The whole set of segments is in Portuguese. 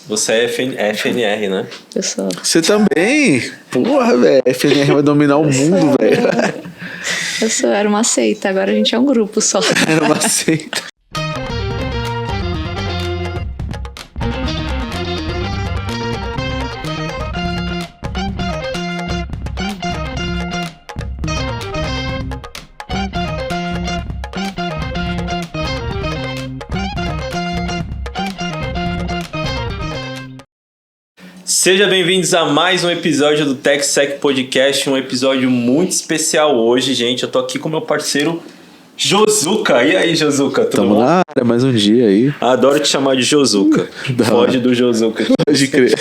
Você é FNR, né? Eu sou. Você também? Porra, velho. FNR vai dominar o mundo, velho. Eu sou, era uma seita, agora a gente é um grupo só. Era uma seita. Sejam bem-vindos a mais um episódio do TechSec Podcast, um episódio muito especial hoje, gente. Eu tô aqui com meu parceiro Josuka. E aí, Josuka, tudo Tamo bom? na área, mais um dia aí. Adoro te chamar de Josuka. Foge do Josuka. Pode crer.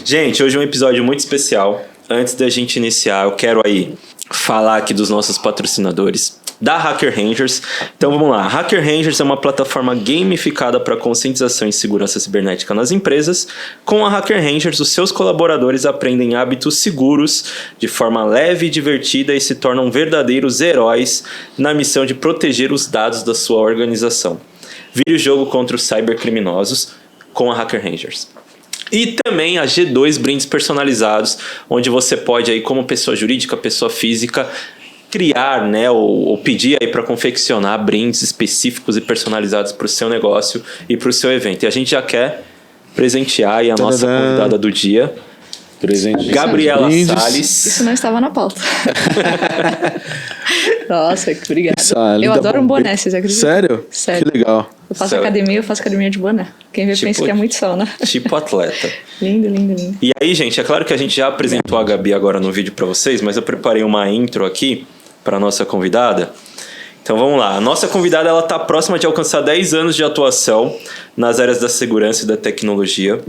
Gente, hoje é um episódio muito especial. Antes da gente iniciar, eu quero aí falar aqui dos nossos patrocinadores da Hacker Rangers. Então vamos lá. Hacker Rangers é uma plataforma gamificada para conscientização em segurança cibernética nas empresas. Com a Hacker Rangers, os seus colaboradores aprendem hábitos seguros de forma leve e divertida e se tornam verdadeiros heróis na missão de proteger os dados da sua organização. Vire o jogo contra os cybercriminosos com a Hacker Rangers. E também a G2 brindes personalizados, onde você pode aí, como pessoa jurídica, pessoa física, criar, né, ou pedir aí para confeccionar brindes específicos e personalizados para o seu negócio e para o seu evento. E a gente já quer presentear aí a nossa convidada do dia, Gabriela Salles. Isso não estava na pauta. Nossa, que obrigada. Eu Linda adoro um boné, vocês acreditam? Sério? Sério. Que legal. Eu faço academia de boné. Quem vê pensa que é muito sol, né? Tipo atleta. Lindo, lindo, lindo. E aí, gente, é claro que a gente já apresentou a Gabi agora no vídeo para vocês, mas eu preparei uma intro aqui para nossa convidada. Então vamos lá. A nossa convidada ela está próxima de alcançar 10 anos de atuação nas áreas da segurança e da tecnologia.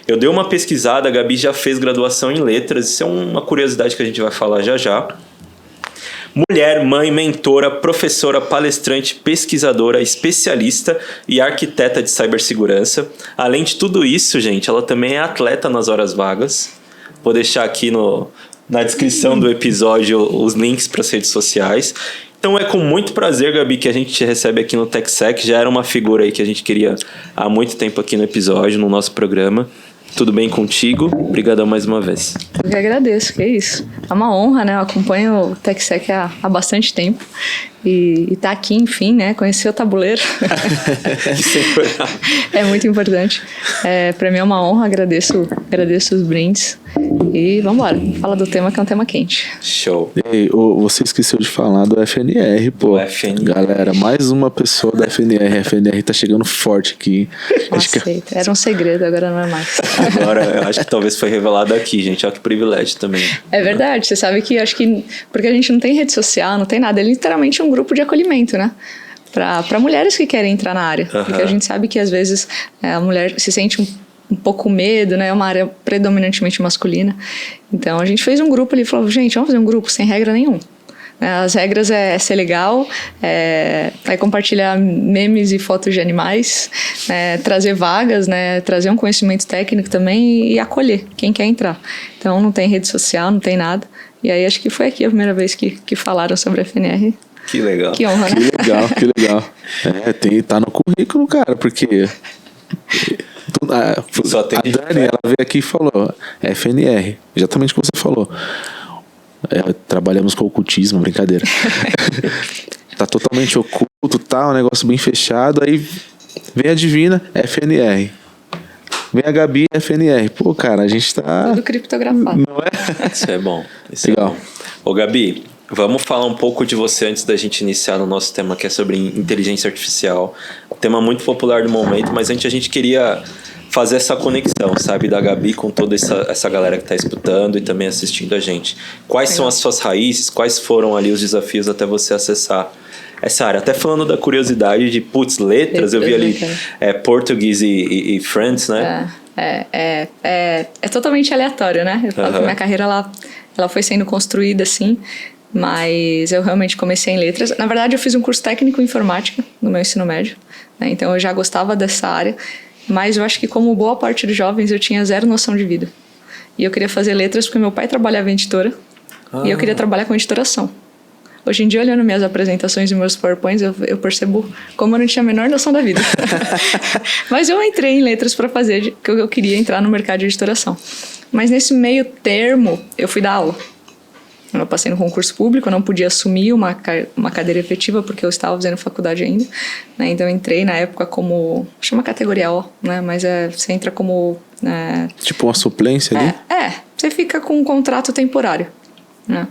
Eu dei uma pesquisada, a Gabi já fez graduação em letras, isso é uma curiosidade que a gente vai falar já já. Mulher, mãe, mentora, professora, palestrante, pesquisadora, especialista e arquiteta de cibersegurança. Além de tudo isso, gente, ela também é atleta nas horas vagas. Vou deixar aqui na descrição do episódio os links para as redes sociais. Então é com muito prazer, Gabi, que a gente te recebe aqui no TechSec. Já era uma figura aí que a gente queria há muito tempo aqui no episódio, no nosso programa. Tudo bem contigo? Obrigadão mais uma vez. Eu que agradeço, que é isso. É uma honra, né? Eu acompanho o TechSec há bastante tempo. E tá aqui, enfim, né? Conhecer o tabuleiro. Isso é importante. É muito importante. Para mim é uma honra, agradeço os brindes. E vamos embora, fala do tema que é um tema quente. Show. Ei, você esqueceu de falar do FNR, pô. Galera, mais uma pessoa da FNR. A FNR tá chegando forte aqui. Aceita. Era um segredo, agora não é mais. Agora, eu acho que talvez foi revelado aqui, gente. Olha que privilégio também. É verdade, você sabe que acho que porque a gente não tem rede social, não tem nada, é literalmente um grupo de acolhimento, né? Para mulheres que querem entrar na área. Porque a gente sabe que às vezes a mulher se sente um pouco medo, né? É uma área predominantemente masculina. Então a gente fez um grupo ali e falou, gente, vamos fazer um grupo sem regra nenhuma. As regras é ser legal, é compartilhar memes e fotos de animais, trazer vagas, né, trazer um conhecimento técnico também e acolher quem quer entrar. Então não tem rede social, não tem nada. E aí acho que foi aqui a primeira vez que falaram sobre a FNR. Que legal. Que honra, né? Que legal. Tá no currículo, cara, porque... Só tem a Dani, ela veio aqui e falou FNR, exatamente o que você falou. Trabalhamos com ocultismo, brincadeira. Tá totalmente oculto, tá um negócio bem fechado. Aí vem a Divina, FNR. Vem a Gabi, FNR. Pô, cara, a gente tá... Tudo criptografado. Não é? Isso é bom. Legal. É bom. Ô, Gabi, vamos falar um pouco de você antes da gente iniciar no nosso tema, que é sobre inteligência artificial. Um tema muito popular no momento, mas antes a gente queria fazer essa conexão, sabe, da Gabi com toda essa galera que está escutando e também assistindo a gente. Quais são as suas raízes? Quais foram ali os desafios até você acessar essa área? Até falando da curiosidade de, letras, eu vi ali português e Friends, né? É totalmente aleatório, né? Eu falo que minha carreira ela foi sendo construída assim, mas eu realmente comecei em letras. Na verdade, eu fiz um curso técnico em informática no meu ensino médio, né? Então eu já gostava dessa área, mas eu acho que como boa parte dos jovens eu tinha zero noção de vida. E eu queria fazer letras porque meu pai trabalhava em editora e eu queria trabalhar com editoração. Hoje em dia, olhando minhas apresentações e meus PowerPoints, eu percebo como eu não tinha a menor noção da vida. Mas eu entrei em letras para fazer, porque eu queria entrar no mercado de editoração. Mas nesse meio termo, eu fui dar aula. Eu passei no concurso público, eu não podia assumir uma cadeira efetiva porque eu estava fazendo faculdade ainda, né? Então eu entrei na época como, chama categoria O, né? Mas você entra como... tipo uma suplência ali? Você fica com um contrato temporário, né?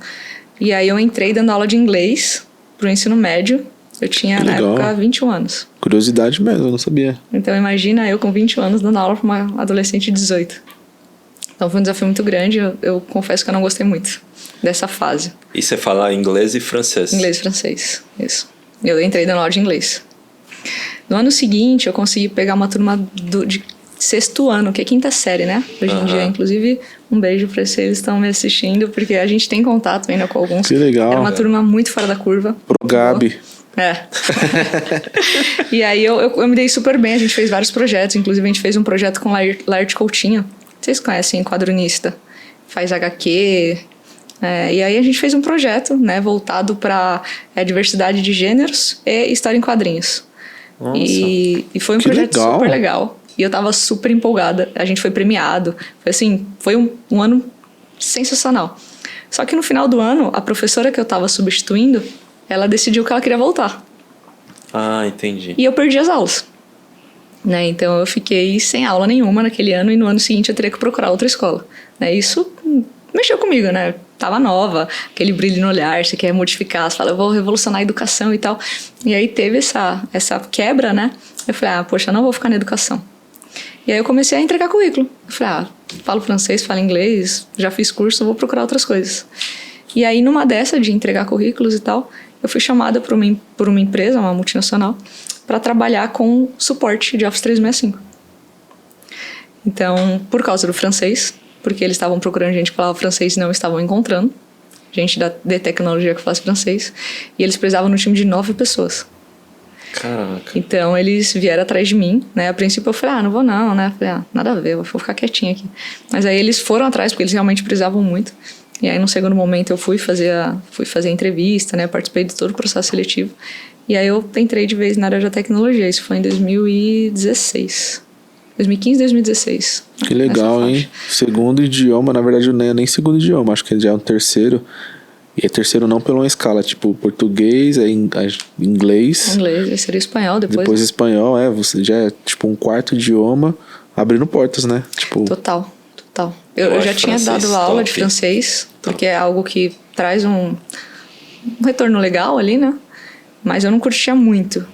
E aí eu entrei dando aula de inglês pro ensino médio. Eu tinha, na época, 21 anos. Curiosidade mesmo, eu não sabia. Então imagina eu com 21 anos dando aula para uma adolescente de 18. Então foi um desafio muito grande, eu confesso que eu não gostei muito dessa fase. E você fala inglês e francês? Inglês e francês, isso. Eu entrei dando aula de inglês. No ano seguinte, eu consegui pegar uma turma de sexto ano, que é quinta série, né? Hoje em dia, inclusive, um beijo para eles, eles estão me assistindo, porque a gente tem contato ainda com alguns. Que legal. Era uma turma muito fora da curva. Pro Gabi. E aí eu me dei super bem, a gente fez vários projetos, inclusive a gente fez um projeto com Laerte Coutinho. Vocês conhecem, quadrinista, faz HQ. E aí a gente fez um projeto, né, voltado para diversidade de gêneros e história em quadrinhos. Nossa. E foi um projeto super legal. E eu tava super empolgada. A gente foi premiado. Foi assim, foi um ano sensacional. Só que no final do ano, a professora que eu tava substituindo, ela decidiu que ela queria voltar. Ah, entendi. E eu perdi as aulas. Né? Então eu fiquei sem aula nenhuma naquele ano e no ano seguinte eu teria que procurar outra escola. Né? Isso mexeu comigo, né? Tava nova, aquele brilho no olhar, você quer modificar, você fala, eu vou revolucionar a educação e tal. E aí teve essa quebra, né? Eu falei, poxa, não vou ficar na educação. E aí eu comecei a entregar currículo. Eu falei, falo francês, falo inglês, já fiz curso, vou procurar outras coisas. E aí numa dessa de entregar currículos e tal, eu fui chamada por uma empresa, uma multinacional, para trabalhar com suporte de Office 365. Então, por causa do francês, porque eles estavam procurando gente que falava francês e não estavam encontrando, gente de tecnologia que falasse francês, e eles precisavam no time de 9 pessoas. Caraca. Então, eles vieram atrás de mim, né? A princípio eu falei, não vou não, né? Eu falei, nada a ver, vou ficar quietinha aqui. Mas aí eles foram atrás, porque eles realmente precisavam muito. E aí, no segundo momento, eu fui fazer a entrevista, né? Participei de todo o processo seletivo. E aí, eu entrei de vez na área da tecnologia. Isso foi em 2016. 2015, 2016. Que legal, hein? Segundo idioma, na verdade, não é nem segundo idioma. Acho que já é um terceiro. E é terceiro não pela uma escala, tipo português, inglês. Inglês, aí seria espanhol depois. Depois espanhol, você já é tipo um quarto idioma abrindo portas, né? Tipo... Total. Eu já tinha dado aula de francês, porque é algo que traz um retorno legal ali, né? Mas eu não curtia muito.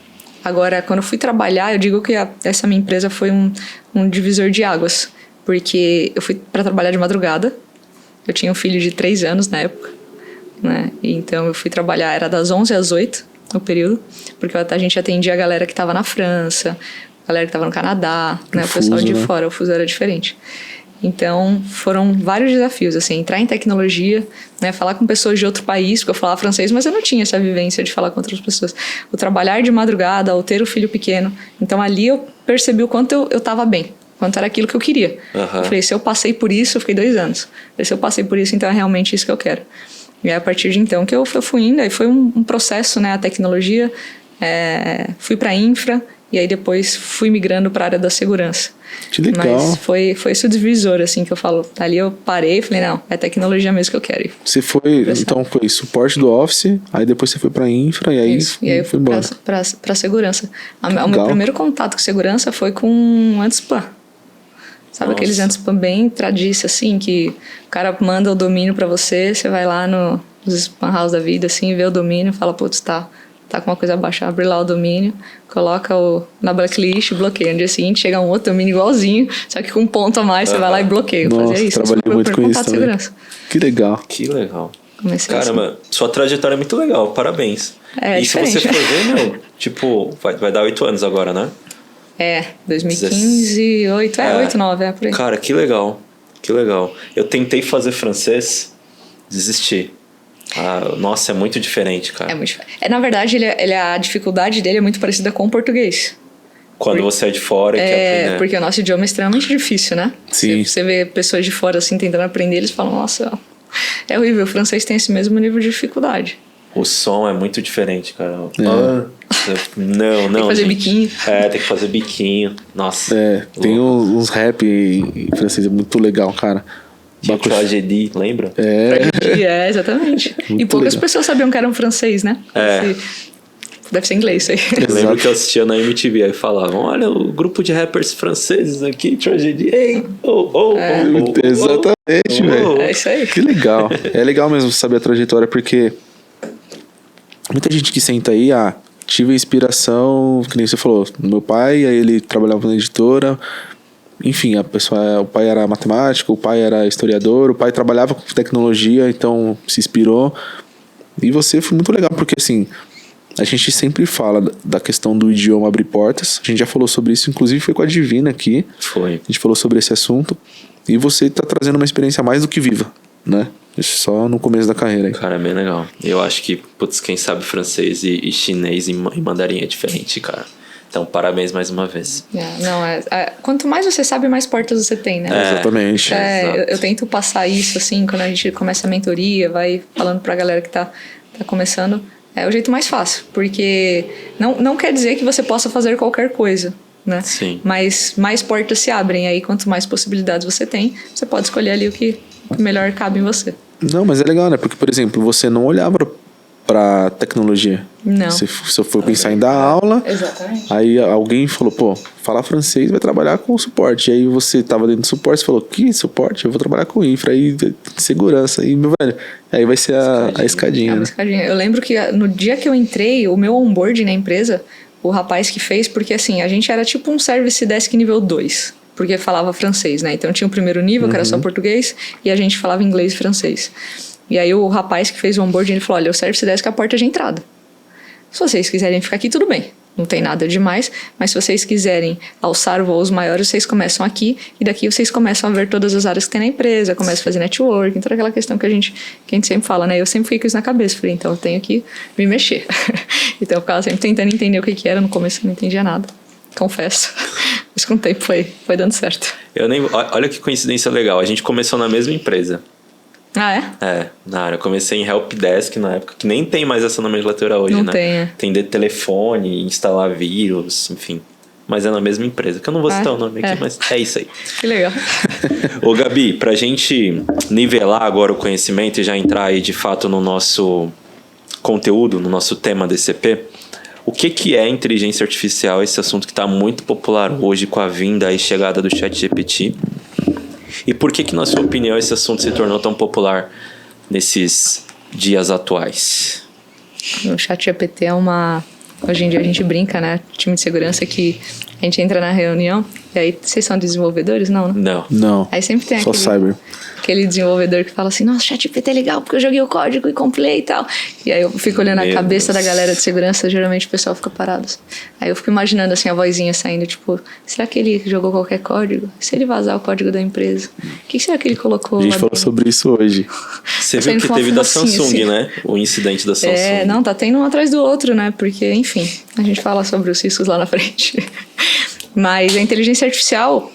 Agora, quando eu fui trabalhar, eu digo que essa minha empresa foi um divisor de águas. Porque eu fui para trabalhar de madrugada. Eu tinha um filho de 3 anos na época, né? E então eu fui trabalhar, era das 11 às 8 no período. Porque a gente atendia a galera que estava na França, a galera que estava no Canadá, né? O pessoal de fora, o fuso era diferente. Então, foram vários desafios, assim, entrar em tecnologia, né, falar com pessoas de outro país, porque eu falava francês, mas eu não tinha essa vivência de falar com outras pessoas. O trabalhar de madrugada, o ter o filho pequeno. Então, ali eu percebi o quanto eu estava bem, quanto era aquilo que eu queria. Eu falei, se eu passei por isso, eu fiquei 2 anos. Se eu passei por isso, então é realmente isso que eu quero. E é a partir de então que eu fui indo, aí foi um processo, né, a tecnologia, fui para infra, e aí depois fui migrando para a área da segurança. Que legal. Mas foi esse o divisor, assim, que eu falo. Ali eu parei e falei, não, é tecnologia mesmo que eu quero. Você foi, então foi suporte do Office, aí depois você foi para infra e aí isso. E aí eu fui para segurança. O meu primeiro contato com segurança foi com anti-spam. Sabe aqueles anti-spam bem tradiça, assim, que o cara manda o domínio para você, você vai lá nos spam house da vida, assim, vê o domínio e fala, putz, tá com uma coisa abaixo, abre lá o domínio, coloca na blacklist, bloqueia. No dia seguinte chega um outro domínio igualzinho, só que com um ponto a mais, você vai lá e bloqueia. Nossa, fazia isso. Trabalhei muito com isso também. Que legal. Que legal. Comecei Caramba, assim. Sua trajetória é muito legal, parabéns. É e diferente. Se você for ver, tipo, vai dar 8 anos agora, né? 2015, 8, 9, por aí. Cara, que legal. Eu tentei fazer francês, desisti. Nossa, é muito diferente, cara. É muito diferente. Na verdade, a dificuldade dele é muito parecida com o português. Quando você é de fora e quer aprender. Porque o nosso idioma é extremamente difícil, né? Sim. Você vê pessoas de fora assim tentando aprender, eles falam, nossa, é horrível. O francês tem esse mesmo nível de dificuldade. O som é muito diferente, cara. Não. Tem que fazer gente. biquinho. Tem que fazer biquinho. Nossa. Tem uns rap em francês, é muito legal, cara. Tinha Tragédie, lembra? Exatamente. Muito E poucas legal. pessoas sabiam que era um francês, né? Deve ser inglês isso aí. Eu lembro que eu assistia na MTV, aí falavam, olha o grupo de rappers franceses aqui, Tragédie. Ei, Exatamente, velho. É isso aí. Que legal. É legal mesmo saber a trajetória, porque muita gente que senta aí, tive inspiração, que nem você falou, no meu pai, aí ele trabalhava na editora, enfim, o pai era matemático, o pai era historiador, o pai trabalhava com tecnologia, então se inspirou. E você foi muito legal, porque assim, a gente sempre fala da questão do idioma abrir portas. A gente já falou sobre isso, inclusive foi com a Divina aqui. Foi. A gente falou sobre esse assunto. E você está trazendo uma experiência mais do que viva, né? Isso só no começo da carreira aí. Cara, é bem legal. Eu acho que, putz, quem sabe francês e chinês e mandarim é diferente, cara. Então, parabéns mais uma vez. Quanto mais você sabe, mais portas você tem, né? Exatamente. Eu tento passar isso, assim, quando a gente começa a mentoria, vai falando pra galera que tá começando. É o jeito mais fácil, porque não quer dizer que você possa fazer qualquer coisa, né? Sim. Mas mais portas se abrem, aí quanto mais possibilidades você tem, você pode escolher ali o que melhor cabe em você. Não, mas é legal, né? Porque, por exemplo, você não olhava pra tecnologia. Não. Você foi pensar em dar aula. Exatamente. Aí alguém falou, falar francês vai trabalhar com suporte. E aí você tava dentro do suporte, você falou, que suporte? Eu vou trabalhar com infra e segurança. E, meu velho, aí vai ser a escadinha, né? Escadinha. Eu lembro que no dia que eu entrei, o meu onboarding na empresa, o rapaz que fez, porque assim, a gente era tipo um Service Desk nível 2. Porque falava francês, né? Então tinha o primeiro nível, que era só português, e a gente falava inglês e francês. E aí o rapaz que fez o onboarding, ele falou, olha, o Service Desk é a porta de entrada. Se vocês quiserem ficar aqui, tudo bem. Não tem nada demais, mas se vocês quiserem alçar voos maiores, vocês começam aqui, e daqui vocês começam a ver todas as áreas que tem na empresa, começam a fazer networking, toda aquela questão que a gente sempre fala, né? Eu sempre fiquei com isso na cabeça, falei, então eu tenho que me mexer. Então eu ficava sempre tentando entender o que era, no começo eu não entendia nada, confesso. Mas com o tempo foi dando certo. Olha que coincidência legal, a gente começou na mesma empresa. Ah, é? Na área. Eu comecei em Helpdesk na época, que nem tem mais essa nomenclatura hoje, não né? Tem, Tem de telefone, instalar vírus, enfim. Mas é na mesma empresa, que eu não vou citar o nome aqui, mas é isso aí. Que legal. Ô Gabi, pra gente nivelar agora o conhecimento e já entrar aí de fato no nosso conteúdo, no nosso tema DCP, o que é inteligência artificial, esse assunto que está muito popular hoje com a vinda e chegada do ChatGPT? E por que, na sua opinião, esse assunto se tornou tão popular nesses dias atuais? O ChatGPT é uma... Hoje em dia a gente brinca, né? Time de segurança que a gente entra na reunião e aí, vocês são desenvolvedores? Não, né? Não. Aí sempre tem só cyber. aquele desenvolvedor que fala assim, nossa, ChatGPT é legal porque eu joguei o código e compilei e tal. E aí eu fico olhando a cabeça da galera de segurança, geralmente o pessoal fica parado. Aí eu fico imaginando assim a vozinha saindo, tipo, será que ele jogou qualquer código? Se ele vazar o código da empresa, o que será que ele colocou? A gente falou sobre isso hoje. Você viu que teve da Samsung, né? O incidente da Samsung. Não, tá tendo um atrás do outro, né? Porque, enfim, a gente fala sobre os riscos lá na frente. Mas a inteligência artificial,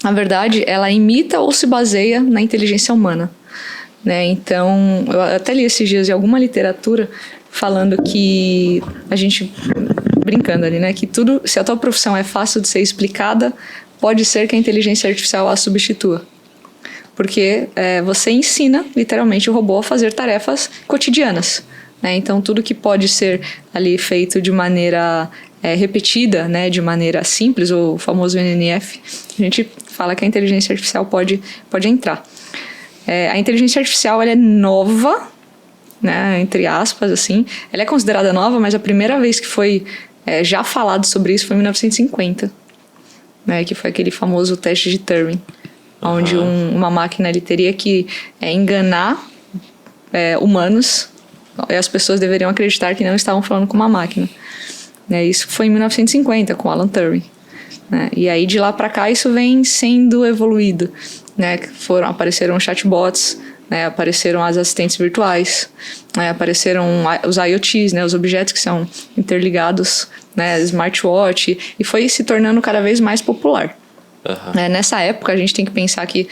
na verdade, ela imita ou se baseia na inteligência humana, né? Então, eu até li esses dias em alguma literatura falando que a gente, brincando ali, né? Que tudo, se a tua profissão é fácil de ser explicada, pode ser que a inteligência artificial a substitua. Porque você ensina, literalmente, o robô a fazer tarefas cotidianas, né? Então, tudo que pode ser ali feito de maneira repetida, né, de maneira simples, o famoso NNF, a gente fala que a inteligência artificial pode entrar. A inteligência artificial ela é nova, né, entre aspas, assim. Ela é considerada nova, mas a primeira vez que foi já falado sobre isso foi em 1950, né, que foi aquele famoso teste de Turing, onde uma máquina ele teria que enganar humanos, e as pessoas deveriam acreditar que não estavam falando com uma máquina. Isso foi em 1950, com Alan Turing. Né? E aí, de lá para cá, isso vem sendo evoluído. Né? Apareceram chatbots, né? Apareceram as assistentes virtuais, né? Apareceram os IoTs, né? Os objetos que são interligados, né? Smartwatch, e foi se tornando cada vez mais popular. Nessa época, a gente tem que pensar que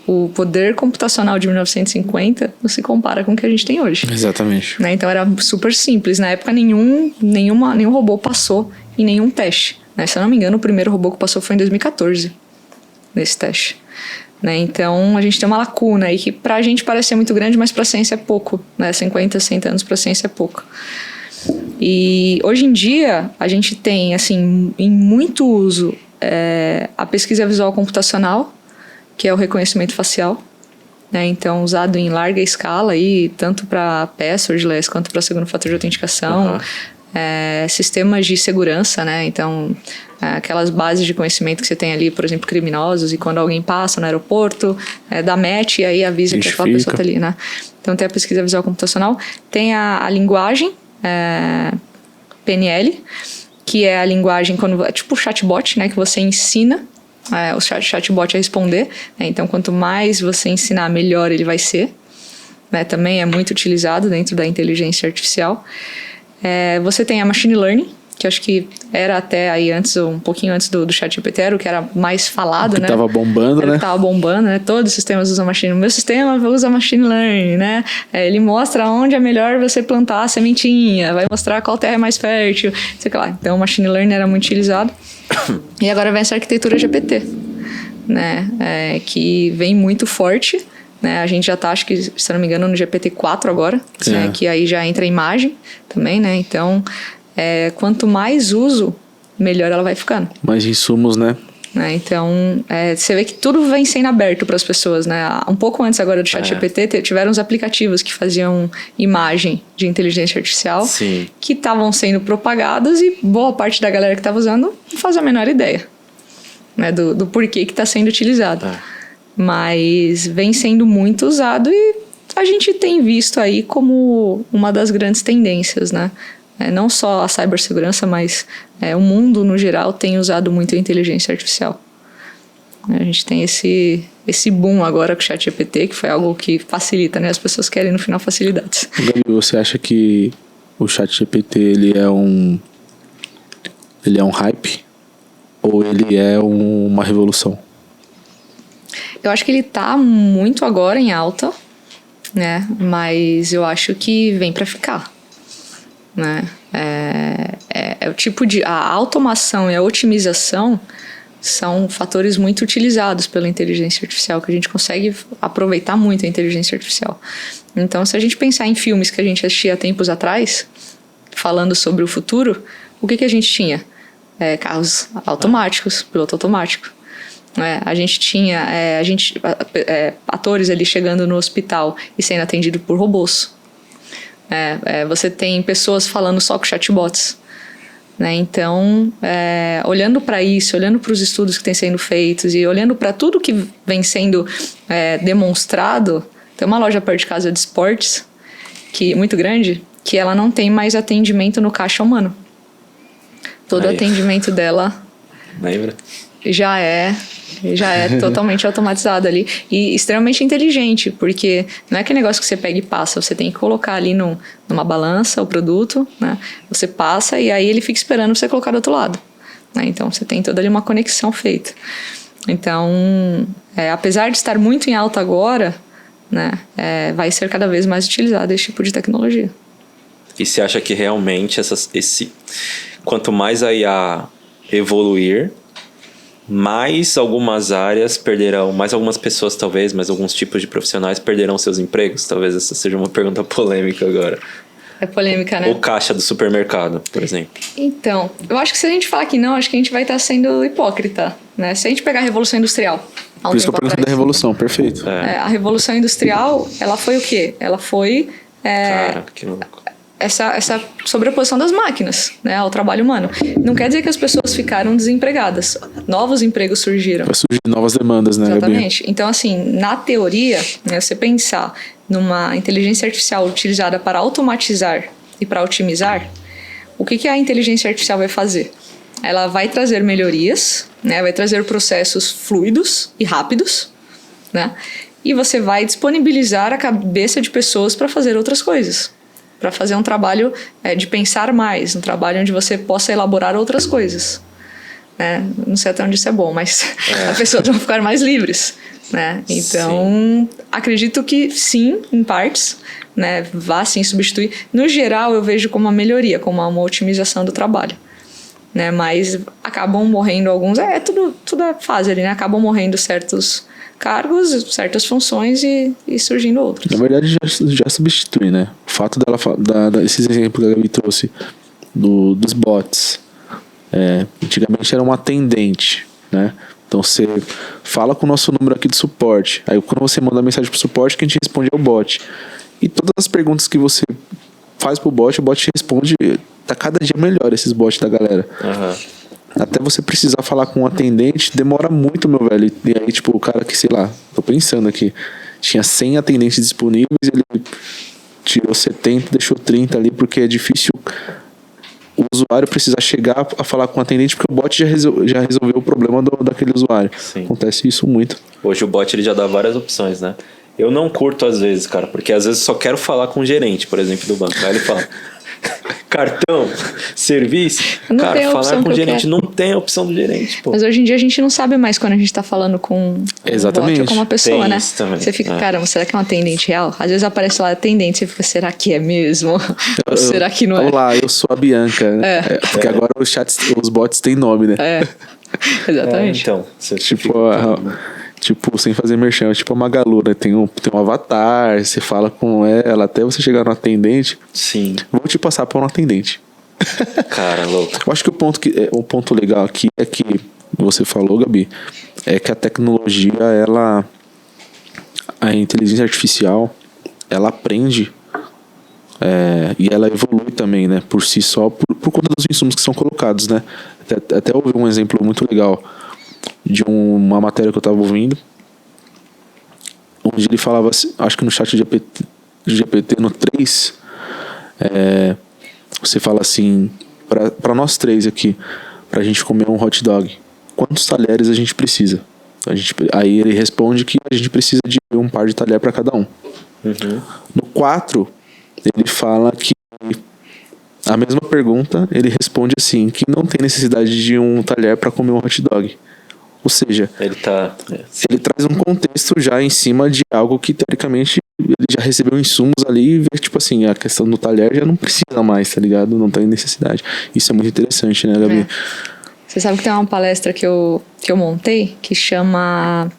o poder computacional de 1950 não se compara com o que a gente tem hoje. Exatamente. Né? Então, era super simples. Na época, nenhum robô passou em nenhum teste. Né? Se eu não me engano, o primeiro robô que passou foi em 2014, nesse teste. Né? Então, a gente tem uma lacuna aí que pra gente parece ser muito grande, mas pra ciência é pouco. Né? 50, 100 anos pra ciência é pouco. E hoje em dia, a gente tem, assim, em muito uso, a pesquisa visual computacional, que é o reconhecimento facial. Né? Então, usado em larga escala, aí, tanto para passwordless quanto para segundo fator de autenticação. Sistemas de segurança, né? Então, aquelas bases de conhecimento que você tem ali, por exemplo, criminosos, e quando alguém passa no aeroporto, dá match e aí avisa que aquela pessoa está ali, né? Então, tem a pesquisa visual computacional, tem a linguagem, PNL, que é a linguagem, é tipo o chatbot, né? Que você ensina o chatbot a responder. Né? Então, quanto mais você ensinar, melhor ele vai ser. Né? Também é muito utilizado dentro da inteligência artificial. Você tem a machine learning, que acho que era até aí antes, um pouquinho antes do ChatGPT, era o que era mais falado, né? Tava bombando, né? Tava bombando, né? Todos os sistemas usam machine. O meu sistema usa machine learning, né? Ele mostra onde é melhor você plantar a sementinha, vai mostrar qual terra é mais fértil, sei lá. Então, o machine learning era muito utilizado. E agora vem essa arquitetura GPT, né? Que vem muito forte. Né? A gente já está, acho que, se não me engano, no GPT-4 agora, né? Que aí já entra a imagem também, né? Então, quanto mais uso, melhor ela vai ficando. Mais insumos, né? Então, você vê que tudo vem sendo aberto para as pessoas, né? Um pouco antes agora do ChatGPT, tiveram os aplicativos que faziam imagem de inteligência artificial. Sim. Que estavam sendo propagados e boa parte da galera que estava usando não faz a menor ideia, né? Do porquê que está sendo utilizado. Mas vem sendo muito usado e a gente tem visto aí como uma das grandes tendências, né? Não só a cibersegurança, mas o mundo no geral tem usado muito a inteligência artificial. A gente tem esse boom agora com o ChatGPT, que foi algo que facilita, né? As pessoas querem no final facilidades. Gabi, você acha que o ChatGPT ele é um hype ou ele é uma revolução? Eu acho que ele tá muito agora em alta, né? Mas eu acho que vem para ficar, né? O tipo de... A automação e a otimização são fatores muito utilizados pela inteligência artificial, que a gente consegue aproveitar muito a inteligência artificial. Então, se a gente pensar em filmes que a gente assistia há tempos atrás, falando sobre o futuro, o que a gente tinha? Carros automáticos, piloto automático. A gente tinha atores ali chegando no hospital e sendo atendido por robôs. Você tem pessoas falando só com chatbots. Né? Então, olhando para isso, olhando para os estudos que têm sendo feitos e olhando para tudo que vem sendo demonstrado, tem uma loja perto de casa de esportes, muito grande, que ela não tem mais atendimento no caixa humano. Todo atendimento dela... Lembra? Já é totalmente automatizado ali e extremamente inteligente, porque não é aquele negócio que você pega e passa, você tem que colocar ali numa balança o produto, né? Você passa e aí ele fica esperando você colocar do outro lado, né? Então você tem toda ali uma conexão feita. Então, apesar de estar muito em alta agora, né, vai ser cada vez mais utilizado esse tipo de tecnologia. E você acha que realmente quanto mais a IA evoluir, mais algumas áreas perderão, mais algumas pessoas talvez, mais alguns tipos de profissionais perderão seus empregos? Talvez essa seja uma pergunta polêmica agora. É polêmica, né? O caixa do supermercado, por exemplo. Então, eu acho que se a gente falar que não, acho que a gente vai estar sendo hipócrita, né? Se a gente pegar a Revolução Industrial... Por isso que eu pergunto da Revolução, perfeito. A Revolução Industrial, ela foi o quê? Ela foi... Cara, que louco. Essa sobreposição das máquinas, né, ao trabalho humano. Não quer dizer que as pessoas ficaram desempregadas. Novos empregos surgiram. Vai surgir novas demandas, né, Exatamente. Gabi? Então, assim, na teoria, né, você pensar numa inteligência artificial utilizada para automatizar e para otimizar, o que a inteligência artificial vai fazer? Ela vai trazer melhorias, né, vai trazer processos fluidos e rápidos, né, e você vai disponibilizar a cabeça de pessoas para fazer outras coisas. Para fazer um trabalho de pensar mais, um trabalho onde você possa elaborar outras coisas. né? Não sei até onde isso é bom, mas as pessoas vão ficar mais livres, né? Então, acredito que sim, em partes, né? Vá sim substituir. No geral, eu vejo como uma melhoria, como uma otimização do trabalho, né? Mas acabam morrendo alguns, tudo é fase ali, né? Acabam morrendo certos cargos, certas funções e surgindo outros. Na verdade, já substitui, né? O fato dela, esses exemplos que a Gabi trouxe, dos bots. Antigamente era um atendente, né? Então você fala com o nosso número aqui de suporte. Aí quando você manda mensagem pro suporte, quem te responde é o bot. E todas as perguntas que você faz pro bot, o bot te responde. Tá cada dia melhor esses bots da galera. Até você precisar falar com um atendente, demora muito, meu velho. E aí, tipo, o cara que, sei lá, tô pensando aqui, tinha 100 atendentes disponíveis, ele tirou 70, deixou 30 ali, porque é difícil o usuário precisar chegar a falar com o atendente, porque o bot já resolveu o problema daquele usuário. Sim. Acontece isso muito. Hoje o bot ele já dá várias opções, né? Eu não curto às vezes, cara, porque às vezes só quero falar com o gerente, por exemplo, do banco. Aí ele fala... cartão, serviço, Não cara, tem a falar opção com o que eu gerente, quero. não tem a opção do gerente, pô. Mas hoje em dia a gente não sabe mais quando a gente tá falando com um Exatamente. bot ou com uma pessoa, Tem né? isso também. Você fica, caramba, será que é um atendente real? Às vezes aparece lá atendente, você fica, será que é mesmo? Ou será que não é? Olá, eu sou a Bianca. Porque agora os bots têm nome, né? Exatamente. Então, você Tipo, fica... tipo, sem fazer merchan, tipo a Magalu, né? Tem um avatar, você fala com ela, até você chegar no atendente. Sim. Vou te passar para um atendente. Cara, louco. Eu acho que o ponto legal aqui é que você falou, Gabi, é que a tecnologia, a inteligência artificial, ela aprende e ela evolui também, né? Por si só, por conta dos insumos que são colocados, né? Até houve um exemplo muito legal de uma matéria que eu estava ouvindo, onde ele falava assim, acho que no chat GPT no 3, você fala assim, para nós três aqui, pra gente comer um hot dog, quantos talheres a gente precisa? Aí ele responde que a gente precisa de um par de talher para cada um. No 4, ele fala que a mesma pergunta, ele responde assim, que não tem necessidade de um talher para comer um hot dog. Ou seja, ele traz um contexto já em cima de algo que, teoricamente, ele já recebeu insumos ali e vê, tipo assim, a questão do talher já não precisa mais, tá ligado? Não tem necessidade. Isso é muito interessante, né, Gabi? Você sabe que tem uma palestra que eu montei que chama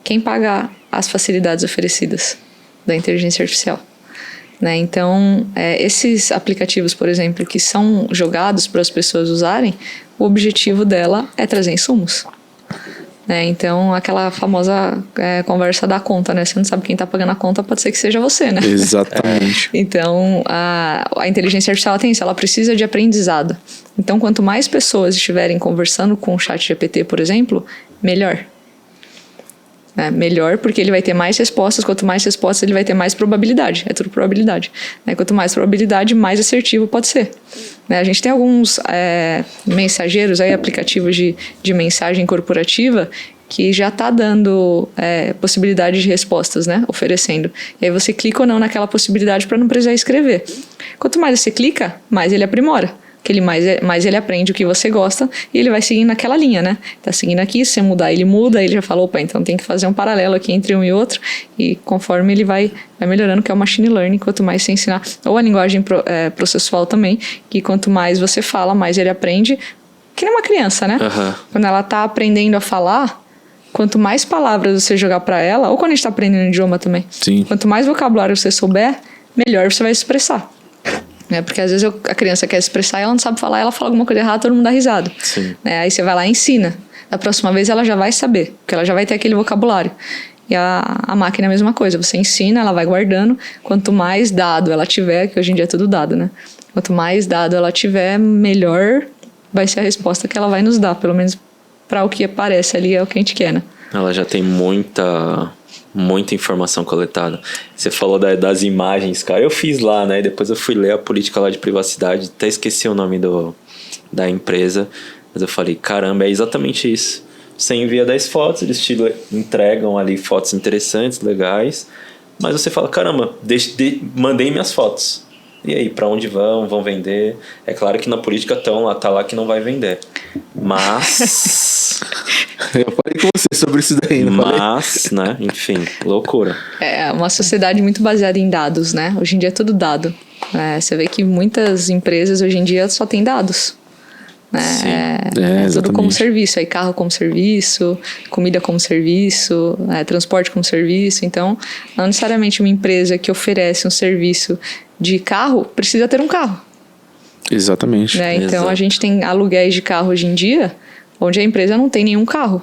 Quem Paga as Facilidades Oferecidas da Inteligência Artificial. Né? Então, esses aplicativos, por exemplo, que são jogados para as pessoas usarem, o objetivo dela é trazer insumos. Né? Então, aquela famosa conversa da conta, né? Você não sabe quem está pagando a conta, pode ser que seja você, né? Exatamente. Então, a inteligência artificial tem isso, ela precisa de aprendizado. Então, quanto mais pessoas estiverem conversando com o chat GPT, por exemplo, melhor. Melhor, porque ele vai ter mais respostas. Quanto mais respostas, ele vai ter mais probabilidade. É tudo probabilidade. Quanto mais probabilidade, mais assertivo pode ser. A gente tem alguns mensageiros, aplicativos de mensagem corporativa, que já está dando possibilidade de respostas, né? Oferecendo. E aí você clica ou não naquela possibilidade para não precisar escrever. Quanto mais você clica, mais ele aprimora. Que mais ele aprende o que você gosta e ele vai seguindo naquela linha, né? Tá seguindo aqui, se você mudar, ele muda, ele já falou, opa, então tem que fazer um paralelo aqui entre um e outro, e conforme ele vai melhorando, que é o machine learning, quanto mais você ensinar, ou a linguagem processual também, que quanto mais você fala, mais ele aprende, que nem uma criança, né? Quando ela tá aprendendo a falar, quanto mais palavras você jogar para ela, ou quando a gente tá aprendendo um idioma também, Sim. Quanto mais vocabulário você souber, melhor você vai expressar. Porque às vezes a criança quer expressar e ela não sabe falar, ela fala alguma coisa errada, todo mundo dá risada. Aí você vai lá e ensina. Da próxima vez ela já vai saber, porque ela já vai ter aquele vocabulário. E a máquina é a mesma coisa, você ensina, ela vai guardando. Quanto mais dado ela tiver, que hoje em dia é tudo dado, né? Quanto mais dado ela tiver, melhor vai ser a resposta que ela vai nos dar. Pelo menos para o que aparece ali é o que a gente quer, né? Ela já tem muita informação coletada. Você falou das imagens, cara. Eu fiz lá, né? Depois eu fui ler a política lá de privacidade. Até esqueci o nome da empresa. Mas eu falei, caramba, é exatamente isso. Você envia 10 fotos, eles te entregam ali fotos interessantes, legais. Mas você fala, caramba, mandei minhas fotos. E aí, para onde vão vender? É claro que na política tá lá que não vai vender. Mas... Eu falei com você sobre isso daí, não falei? Mas, né, enfim, loucura. É uma sociedade muito baseada em dados, né? Hoje em dia é tudo dado. Você vê que muitas empresas hoje em dia só tem dados. Sim. É tudo como serviço. Aí carro como serviço, comida como serviço, transporte como serviço. Então, não necessariamente uma empresa que oferece um serviço de carro precisa ter um carro. Exatamente. Né? Então, Exato. a gente tem aluguéis de carro hoje em dia, onde a empresa não tem nenhum carro.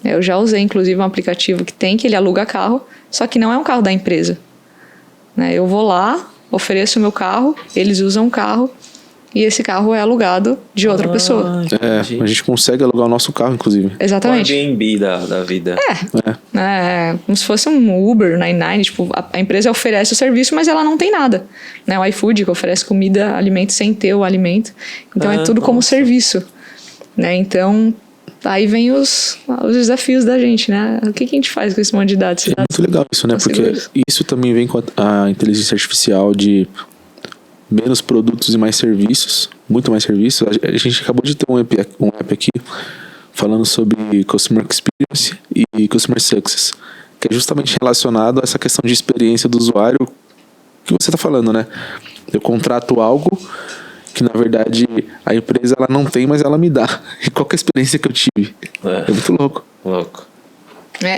Eu já usei, inclusive, um aplicativo que ele aluga carro, só que não é um carro da empresa. Eu vou lá, ofereço o meu carro, eles usam o carro, e esse carro é alugado de outra pessoa. Entendi. A gente consegue alugar o nosso carro, inclusive. Exatamente. O Airbnb da vida. É como se fosse um Uber, 99, tipo, a empresa oferece o serviço, mas ela não tem nada. O iFood que oferece comida, alimento sem ter o alimento. Então é tudo como serviço. Então, aí vem os desafios da gente, né? O que a gente faz com esse monte de dados? É muito legal isso, né? Porque isso também vem com a inteligência artificial de menos produtos e mais serviços, muito mais serviços. A gente acabou de ter um app aqui falando sobre Customer Experience e Customer Success, que é justamente relacionado a essa questão de experiência do usuário que você está falando, né? Eu contrato algo que, na verdade, a empresa ela não tem, mas ela me dá. E qual que é a experiência que eu tive? É muito louco. Louco.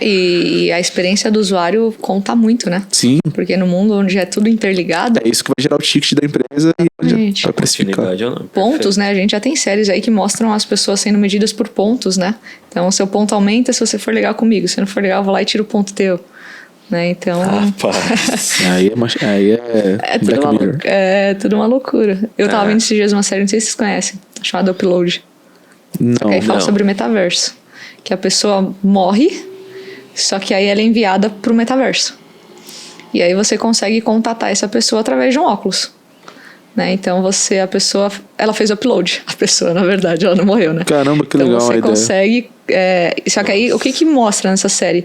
E a experiência do usuário conta muito, né? Sim. Porque no mundo onde é tudo interligado... É isso que vai gerar o ticket da empresa e Exatamente. vai precificar. Pontos, né? A gente já tem séries aí que mostram as pessoas sendo medidas por pontos, né? Então, o seu ponto aumenta se você for legal comigo. Se não for legal, eu vou lá e tiro o ponto teu. Então... Rapaz. aí é Black Mirror. É tudo uma loucura. Eu tava vendo esses dias uma série, não sei se vocês conhecem, chamada Upload. Não, Aí fala sobre metaverso. Que a pessoa morre, só que aí ela é enviada pro metaverso. E aí você consegue contatar essa pessoa através de um óculos. Então a pessoa, ela fez upload. A pessoa, na verdade, ela não morreu, né? Caramba, que então legal você a ideia. consegue... só que aí, o que mostra nessa série?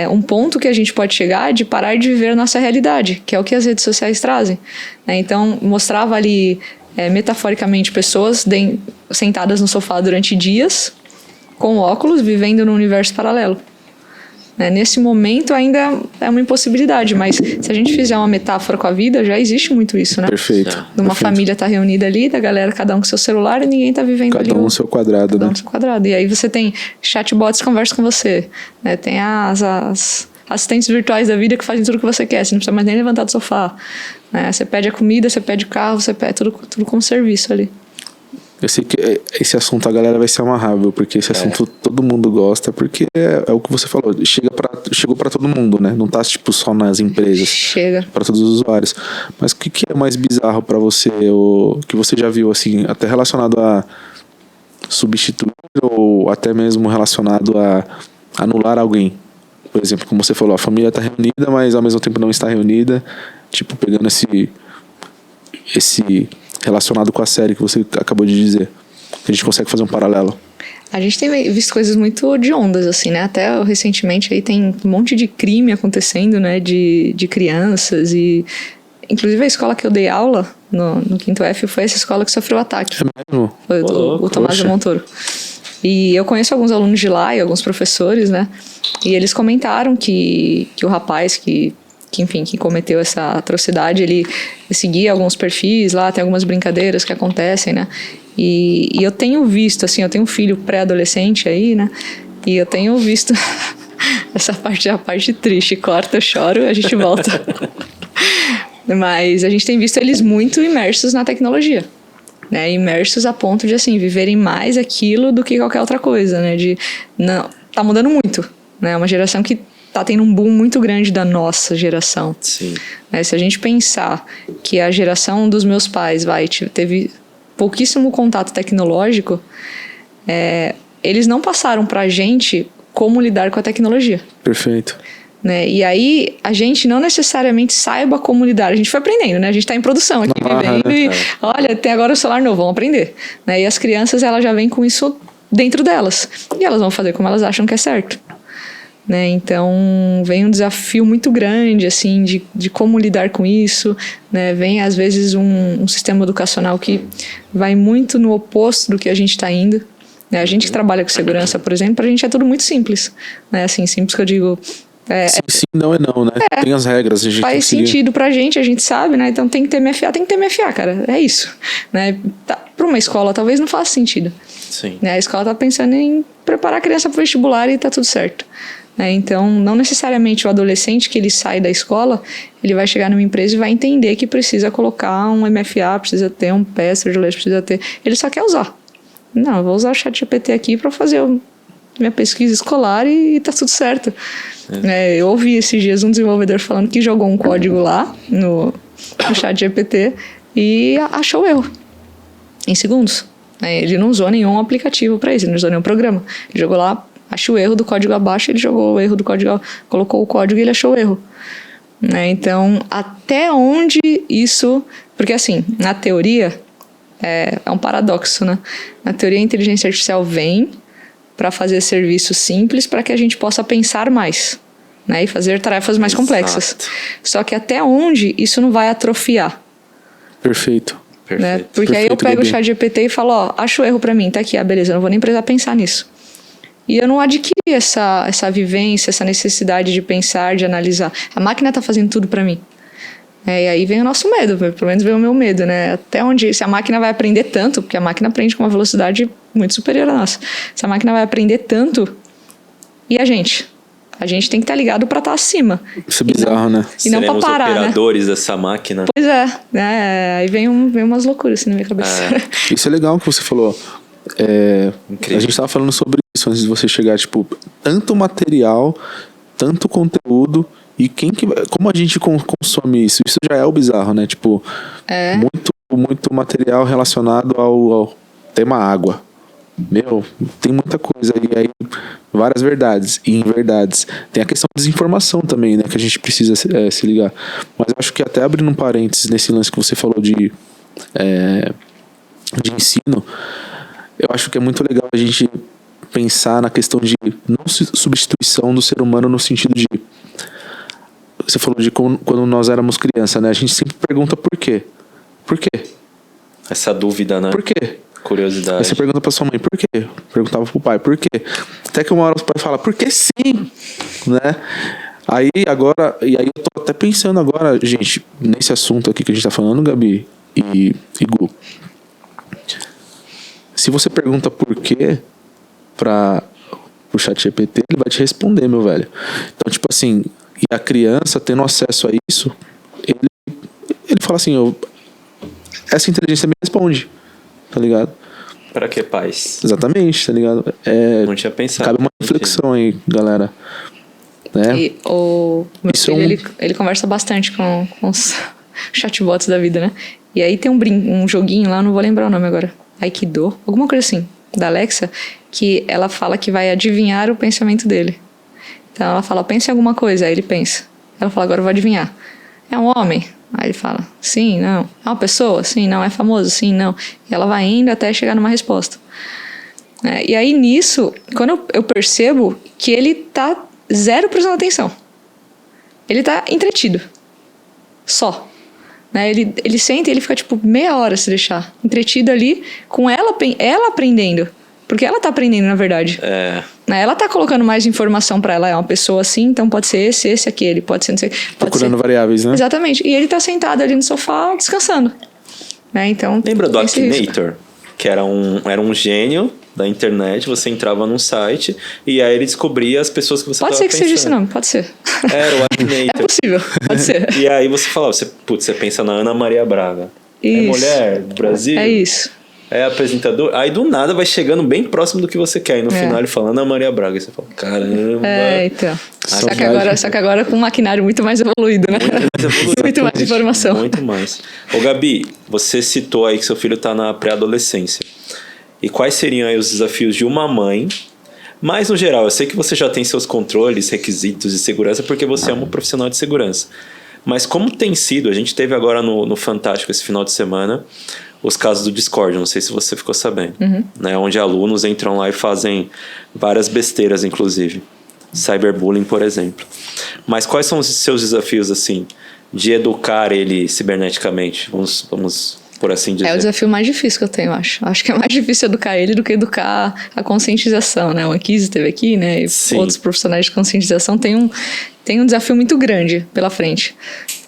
Um ponto que a gente pode chegar de parar de viver a nossa realidade, que é o que as redes sociais trazem. Então, mostrava ali, metaforicamente, pessoas sentadas no sofá durante dias, com óculos, vivendo num universo paralelo. Nesse momento ainda é uma impossibilidade, mas se a gente fizer uma metáfora com a vida, já existe muito isso, né? Perfeito. Uma família tá reunida ali, da galera, cada um com seu celular, e ninguém tá vivendo ali. Cada um no seu quadrado, Cada um né? no seu quadrado. E aí você tem chatbots que conversam com você, tem as assistentes virtuais da vida que fazem tudo o que você quer, você não precisa mais nem levantar do sofá. Você pede a comida, você pede o carro, você pede tudo como serviço ali. Eu sei que esse assunto a galera vai se amarrar, viu? Porque esse assunto todo mundo gosta, porque é o que você falou, chegou pra todo mundo, né? Não tá tipo só nas empresas. Chega. Pra todos os usuários. Mas o que é mais bizarro pra você, ou que você já viu, assim, até relacionado a substituir ou até mesmo relacionado a anular alguém? Por exemplo, como você falou, a família tá reunida, mas ao mesmo tempo não está reunida. Tipo, pegando esse relacionado com a série que você acabou de dizer. A gente consegue fazer um paralelo. A gente tem visto coisas muito hediondas, assim, né? Até recentemente aí tem um monte de crime acontecendo, né? De crianças e... Inclusive a escola que eu dei aula no quinto F foi essa escola que sofreu ataque. É mesmo? Foi o Tomás de Montoro. E eu conheço alguns alunos de lá e alguns professores, né? E eles comentaram que o rapaz que cometeu essa atrocidade, ele seguia alguns perfis lá, tem algumas brincadeiras que acontecem, né? E eu tenho visto, assim, eu tenho um filho pré-adolescente aí, né? E eu tenho visto essa parte, a parte triste, corta, eu choro, a gente volta. Mas a gente tem visto eles muito imersos na tecnologia, né? Imersos a ponto de, assim, viverem mais aquilo do que qualquer outra coisa, né? Tá mudando muito, né? É uma geração que tá tendo um boom muito grande da nossa geração. Sim. Se a gente pensar que a geração dos meus pais teve pouquíssimo contato tecnológico, eles não passaram pra gente como lidar com a tecnologia. Perfeito. E aí, a gente não necessariamente saiba como lidar. A gente foi aprendendo, né? A gente tá em produção aqui, vivendo. Né? E, olha, tem agora o celular novo, vamos aprender. E as crianças, elas já vêm com isso dentro delas. E elas vão fazer como elas acham que é certo. né? Então, vem um desafio muito grande, assim, de como lidar com isso, né? Vem, às vezes, um sistema educacional que vai muito no oposto do que a gente está indo. Né? A gente que trabalha com segurança, por exemplo, pra gente é tudo muito simples, né? Assim, simples que eu digo... sim, não é não, né? Tem as regras. A gente faz sentido pra gente, a gente sabe, né? Então tem que ter MFA, cara. É isso. Né? Pra uma escola talvez não faça sentido. Sim. Né? A escola tá pensando em preparar a criança para o vestibular e tá tudo certo. Né? Então, não necessariamente o adolescente que ele sai da escola, ele vai chegar numa empresa e vai entender que precisa colocar um MFA, precisa ter um PESTR de leite, precisa ter... Ele só quer usar. Não, eu vou usar o ChatGPT aqui para fazer minha pesquisa escolar e tá tudo certo. Eu ouvi esses dias um desenvolvedor falando que jogou um código lá no ChatGPT e achou o erro em segundos. Ele não usou nenhum aplicativo para isso, ele não usou nenhum programa. Ele jogou lá, achou o erro do código abaixo, ele jogou o erro do código, colocou o código e ele achou o erro. Então, até onde isso... Porque assim, na teoria, é um paradoxo, né? Na teoria, a inteligência artificial vem para fazer serviços simples para que a gente possa pensar mais, né? E fazer tarefas mais complexas. Só que até onde isso não vai atrofiar? Perfeito. Né? Porque aí eu pego o ChatGPT e falo, ó, acho o erro para mim, tá aqui, beleza, eu não vou nem precisar pensar nisso. E eu não adquiri essa vivência, essa necessidade de pensar, de analisar. A máquina tá fazendo tudo para mim. E aí vem o nosso medo, pelo menos vem o meu medo, né? Até onde, se a máquina vai aprender tanto, porque a máquina aprende com uma velocidade muito superior à nossa. Se a máquina vai aprender tanto, e a gente? A gente tem que estar ligado para estar acima. Isso é bizarro, né? E não para parar, né? Operadores dessa máquina. Pois é, né? Aí vem umas loucuras assim na minha cabeça. Isso é legal que você falou. A gente estava falando sobre isso antes de você chegar, tipo, tanto material, tanto conteúdo, e como a gente consome isso? Isso já é o bizarro, né? Tipo, muito material relacionado ao tema água. Meu, tem muita coisa aí, várias verdades e inverdades. Tem a questão da desinformação também, né, que a gente precisa se ligar. Mas eu acho que até abrindo um parênteses nesse lance que você falou de ensino, eu acho que é muito legal a gente pensar na questão de não substituição do ser humano no sentido de... Você falou de quando nós éramos criança, né? A gente sempre pergunta por quê. Por quê? Essa dúvida, né? Por quê? Curiosidade. Aí você pergunta pra sua mãe, por quê? Perguntava pro pai, por quê? Até que uma hora o pai fala, porque sim, né? Aí eu tô até pensando agora, gente, nesse assunto aqui que a gente tá falando, Gabi e Gu. Se você pergunta por quê pro ChatGPT, ele vai te responder, meu velho. Então, tipo assim, e a criança tendo acesso a isso, ele fala assim, essa inteligência me responde. Tá ligado? Pra que paz? Exatamente, tá ligado? Não tinha pensado. Cabe uma reflexão aí, galera. Né? E o meu filho, ele conversa bastante com os chatbots da vida, né? E aí tem um joguinho lá, não vou lembrar o nome agora. Aikido, alguma coisa assim, da Alexa, que ela fala que vai adivinhar o pensamento dele. Então ela fala, pense em alguma coisa, aí ele pensa. Ela fala, agora eu vou adivinhar. É um homem? Aí ele fala, sim, não. É uma pessoa? Sim, não. É famoso? Sim, não. E ela vai indo até chegar numa resposta. E aí nisso, quando eu percebo que ele tá 0 prestando atenção. Ele tá entretido. Só. Ele senta e ele fica tipo meia hora se deixar. Entretido ali, com ela aprendendo. Porque ela tá aprendendo, na verdade. Ela tá colocando mais informação pra ela. É uma pessoa assim, então pode ser esse, aquele. Pode ser, não sei. Procurando variáveis, né? Exatamente. E ele tá sentado ali no sofá, descansando. Então, lembra do Akinator? Que era um gênio da internet. Você entrava num site e aí ele descobria as pessoas que você pode tava ser que seja esse nome, pode ser. Era o Akinator. É possível, pode ser. E aí você falava, você pensa na Ana Maria Braga. Isso. É mulher do Brasil. É isso. É apresentador, aí do nada vai chegando bem próximo do que você quer. E no final ele fala Ana Maria Braga. E você fala, caramba. Então. Só que agora com um maquinário muito mais evoluído, né? Muito mais informação. Muito mais. Ô Gabi, você citou aí que seu filho tá na pré-adolescência. E quais seriam aí os desafios de uma mãe? Mas no geral, eu sei que você já tem seus controles, requisitos de segurança, porque você é uma profissional de segurança. Mas como tem sido, a gente teve agora no Fantástico esse final de semana, os casos do Discord, não sei se você ficou sabendo, né, onde alunos entram lá e fazem várias besteiras, inclusive. cyberbullying, por exemplo. Mas quais são os seus desafios, assim, de educar ele ciberneticamente? Vamos por assim dizer. É o desafio mais difícil que eu tenho, eu acho. Acho que é mais difícil educar ele do que educar a conscientização, né? O Anquise esteve aqui, né? E Sim. outros profissionais de conscientização têm um desafio muito grande pela frente.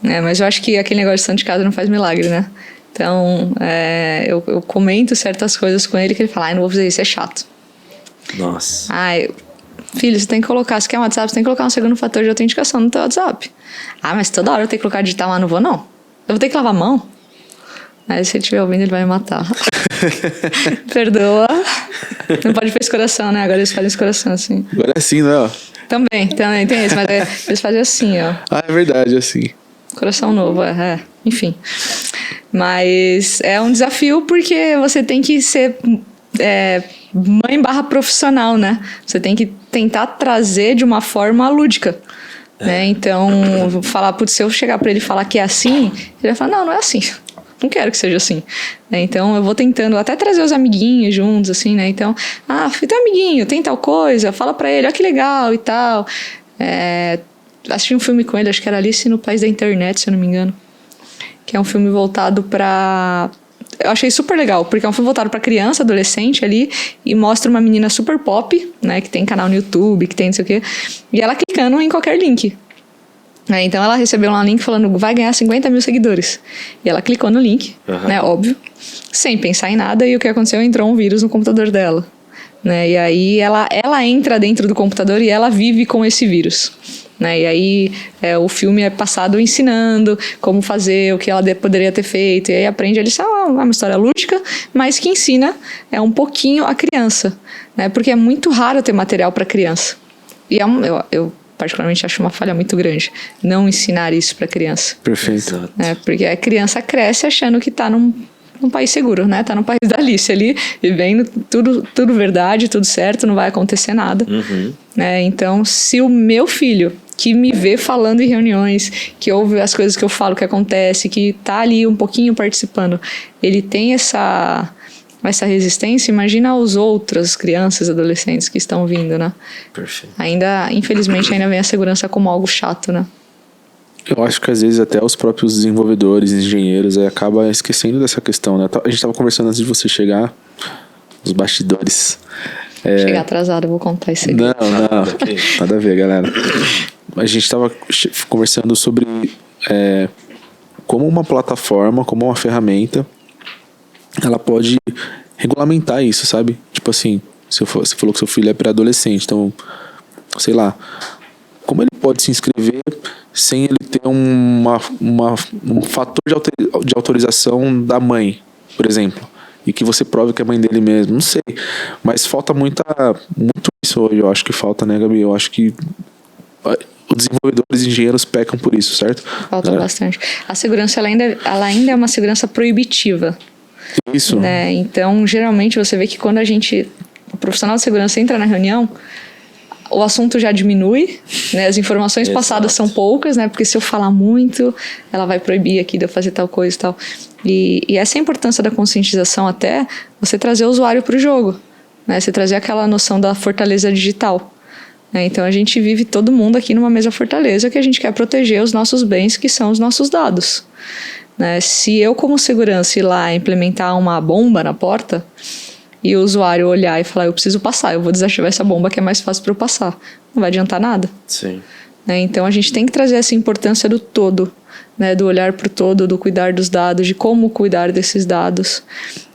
Né? Mas eu acho que aquele negócio de santo de casa não faz milagre, né? Então, eu comento certas coisas com ele que ele fala, não vou fazer isso, é chato. Nossa. Filho, você tem que colocar, se quer um WhatsApp, você tem que colocar um segundo fator de autenticação no teu WhatsApp. Mas toda hora eu tenho que colocar digital lá, não vou não. Eu vou ter que lavar a mão. Aí se ele estiver ouvindo, ele vai me matar. Perdoa. Não pode fazer esse coração, né? Agora eles fazem esse coração assim. Agora é assim, né? Ó. Também tem esse, mas eles fazem assim, ó. É verdade, assim. Coração novo, enfim. Mas é um desafio porque você tem que ser mãe / profissional, né? Você tem que tentar trazer de uma forma lúdica. Né? Então, falar, se eu chegar pra ele e falar que é assim, ele vai falar, não é assim. Não quero que seja assim. Então, eu vou tentando até trazer os amiguinhos juntos, assim, né? Então, teu amiguinho, tem tal coisa, fala pra ele, olha que legal e tal. Assisti um filme com ele, acho que era Alice no País da Internet, se eu não me engano. Que é um filme voltado pra... Eu achei super legal, porque é um filme voltado pra criança, adolescente ali, e mostra uma menina super pop, né? Que tem canal no YouTube, que tem não sei o quê. E ela clicando em qualquer link. Então ela recebeu um link falando vai ganhar 50 mil seguidores. E ela clicou no link, né, óbvio, sem pensar em nada, e o que aconteceu? Entrou um vírus no computador dela. Né, e aí ela entra dentro do computador e ela vive com esse vírus. Né, e aí o filme é passado ensinando como fazer, o que ela poderia ter feito. E aí aprende a lição, é uma história lúdica, mas que ensina um pouquinho a criança. Né, porque é muito raro ter material para criança. E eu particularmente acho uma falha muito grande não ensinar isso para criança. Perfeito. Porque a criança cresce achando que está num país seguro, né? Tá no país da Alice ali, vivendo tudo verdade, tudo certo, não vai acontecer nada. Então, se o meu filho, que me vê falando em reuniões, que ouve as coisas que eu falo, que acontece, que tá ali um pouquinho participando, ele tem essa resistência, imagina as outras crianças, adolescentes que estão vindo, né? Perfeito. Infelizmente, ainda vem a segurança como algo chato, né? Eu acho que às vezes até os próprios desenvolvedores, engenheiros, acabam esquecendo dessa questão, né? A gente estava conversando antes de você chegar, os bastidores. Chegar atrasado, eu vou contar isso aqui. Não, nada a ver, galera. A gente estava conversando sobre como uma plataforma, como uma ferramenta, ela pode regulamentar isso, sabe? Tipo assim, você falou que seu filho é pré-adolescente, então, sei lá, como ele pode se inscrever sem ele ter um fator de autorização da mãe, por exemplo, e que você prove que é mãe dele mesmo? Não sei, mas falta muito isso hoje, eu acho que falta, né, Gabi? Eu acho que os desenvolvedores e engenheiros pecam por isso, certo? Falta bastante. A segurança, ela ainda é uma segurança proibitiva. Isso. Né? Então, geralmente, você vê que quando o profissional de segurança entra na reunião, o assunto já diminui, né? As informações passadas são poucas, né? Porque se eu falar muito, ela vai proibir aqui de eu fazer tal coisa e tal. E essa é a importância da conscientização até você trazer o usuário para o jogo, né? Você trazer aquela noção da fortaleza digital. Né? Então, a gente vive todo mundo aqui numa mesma fortaleza que a gente quer proteger os nossos bens, que são os nossos dados. Né? Se eu, como segurança, ir lá implementar uma bomba na porta e o usuário olhar e falar, eu preciso passar, eu vou desativar essa bomba que é mais fácil para eu passar, não vai adiantar nada. Sim. Né? Então a gente tem que trazer essa importância do todo, né? Do olhar para o todo, do cuidar dos dados, de como cuidar desses dados.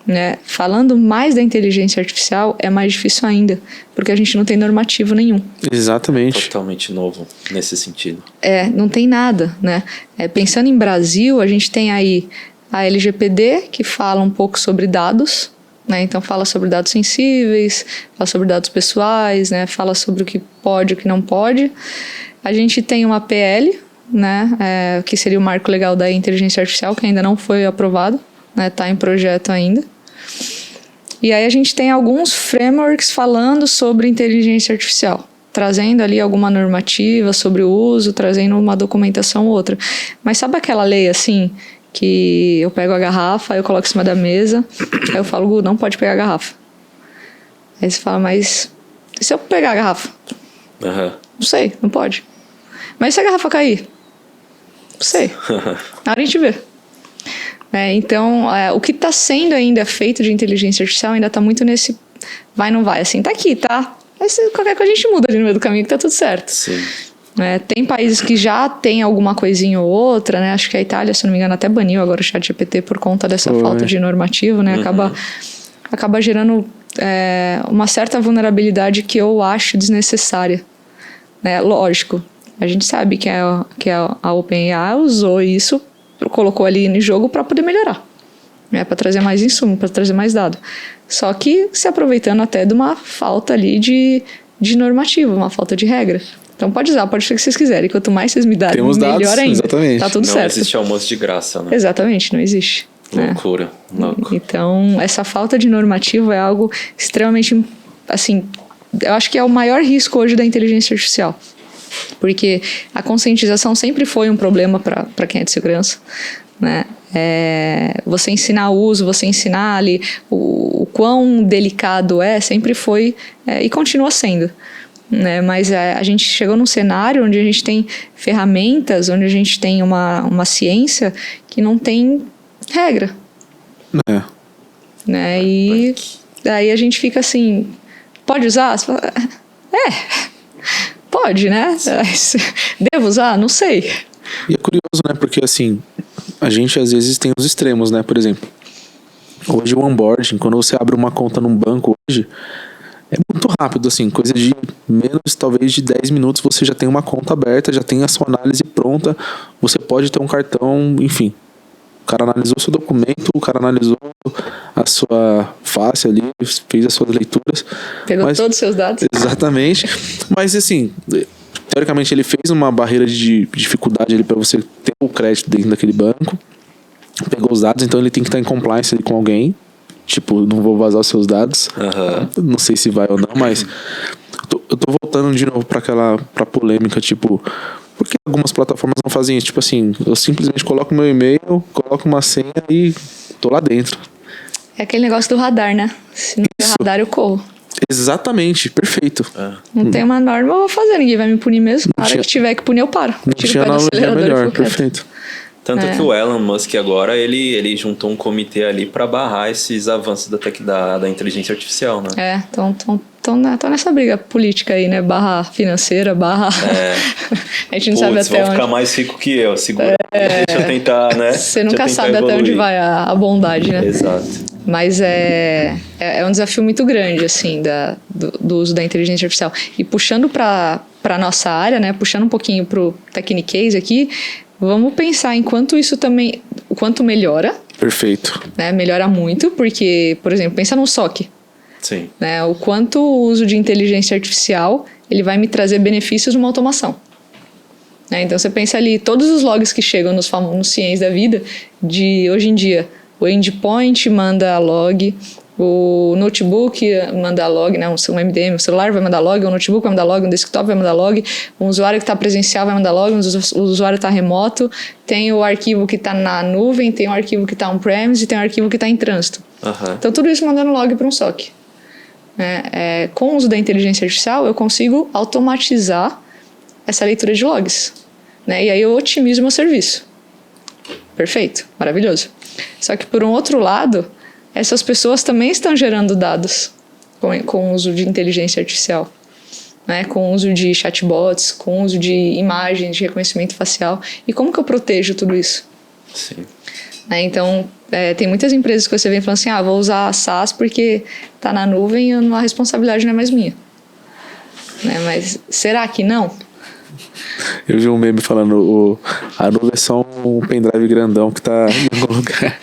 Né? Falando mais da inteligência artificial, é mais difícil ainda, porque a gente não tem normativo nenhum. Exatamente. Totalmente novo nesse sentido. Não tem nada, né? Pensando em Brasil, a gente tem aí a LGPD, que fala um pouco sobre dados, né? Então fala sobre dados sensíveis, fala sobre dados pessoais, né? Fala sobre o que pode e o que não pode. A gente tem uma PL, né? Que seria o marco legal da inteligência artificial, que ainda não foi aprovado, né? Tá em projeto ainda. E aí a gente tem alguns frameworks falando sobre inteligência artificial, trazendo ali alguma normativa sobre o uso, trazendo uma documentação ou outra. Mas sabe aquela lei assim, que eu pego a garrafa, eu coloco em cima da mesa, aí eu falo, Gu, não pode pegar a garrafa. Aí você fala, mas e se eu pegar a garrafa? Aham. Não sei, não pode. Mas se a garrafa cair? Não sei. Na hora a gente vê. Então, o que está sendo ainda feito de inteligência artificial ainda está muito nesse vai, não vai. Assim, tá aqui, tá? Mas qualquer coisa a gente muda ali no meio do caminho que tá tudo certo. Sim. Tem países que já tem alguma coisinha ou outra, né? Acho que a Itália, se não me engano, até baniu agora o ChatGPT por conta dessa falta de normativo, né? Acaba gerando uma certa vulnerabilidade que eu acho desnecessária. Lógico, a gente sabe que a OpenAI usou isso, colocou ali em jogo para poder melhorar, para trazer mais insumo, para trazer mais dado. Só que se aproveitando até de uma falta ali de normativo, uma falta de regra. Então pode usar, pode fazer o que vocês quiserem. Quanto mais vocês me darem, melhor dados, ainda. exatamente. Tá tudo não certo. Não existe almoço de graça, né? Exatamente, não existe. Loucura. Louco. Então, essa falta de normativo é algo extremamente, assim, eu acho que é o maior risco hoje da inteligência artificial. Porque a conscientização sempre foi um problema para quem é de segurança, né? Você ensinar o uso, você ensinar ali o quão delicado sempre foi e continua sendo. Mas a gente chegou num cenário onde a gente tem ferramentas, onde a gente tem uma ciência que não tem regra. E daí a gente fica assim, pode usar? Você fala, pode, né? Devo usar? Não sei. E é curioso, né? Porque assim, a gente às vezes tem os extremos, né? Por exemplo, hoje o onboarding, quando você abre uma conta num banco hoje, é muito rápido, assim, coisa de menos, talvez de 10 minutos você já tem uma conta aberta, já tem a sua análise pronta, você pode ter um cartão, enfim. O cara analisou o seu documento, o cara analisou a sua face ali, fez as suas leituras. Pegou todos os seus dados. Exatamente. Mas, assim, teoricamente ele fez uma barreira de dificuldade ali para você ter o crédito dentro daquele banco, pegou os dados, então ele tem que estar em compliance ali com alguém. Tipo, não vou vazar os seus dados. Não sei se vai ou não, mas eu tô voltando de novo pra polêmica, tipo, por que algumas plataformas não fazem isso? Tipo assim, eu simplesmente coloco meu e-mail, coloco uma senha e tô lá dentro. É aquele negócio do radar, né? Se não tem radar, eu corro. Exatamente, perfeito. Não tem uma norma, eu vou fazer, ninguém vai me punir mesmo. Na hora que tiver que punir, eu paro. Não tinha analogia melhor, perfeito. Tanto que o Elon Musk agora, ele juntou um comitê ali para barrar esses avanços da inteligência artificial, né? Estão nessa briga política aí, né? Barra financeira, barra... A gente não sabe até onde... vão ficar mais rico que eu, segura. Deixa eu tentar, né? Você nunca sabe até onde vai a bondade, né? Exato. Mas é um desafio muito grande, assim, do uso da inteligência artificial. E puxando para a nossa área, né? Puxando um pouquinho pro Technicase aqui, vamos pensar em quanto isso também... O quanto melhora. Perfeito. Né? Melhora muito, porque, por exemplo, pensa no SOC. Sim. Né? O quanto o uso de inteligência artificial ele vai me trazer benefícios numa automação. Né? Então, você pensa ali, todos os logs que chegam nos CIEMs da vida, de hoje em dia, o endpoint manda log, o notebook manda log, né? um MDM, o celular vai mandar log, o notebook vai mandar log, um desktop vai mandar log, um usuário que está presencial vai mandar log, um usuário está remoto, tem o arquivo que está na nuvem, tem o arquivo que está on-premise e tem o arquivo que está em trânsito. Então, tudo isso mandando log para um SOC. Com o uso da inteligência artificial, eu consigo automatizar essa leitura de logs. Né? E aí eu otimizo meu serviço. Perfeito, maravilhoso. Só que, por um outro lado, essas pessoas também estão gerando dados com o uso de inteligência artificial. Né? Com o uso de chatbots, com o uso de imagens, de reconhecimento facial. E como que eu protejo tudo isso? Sim. Então, tem muitas empresas que você vem falando assim, vou usar a SaaS porque está na nuvem e a responsabilidade não é mais minha. Né? Mas será que não? Eu vi um meme falando, a nuvem é só um pendrive grandão que está em algum lugar.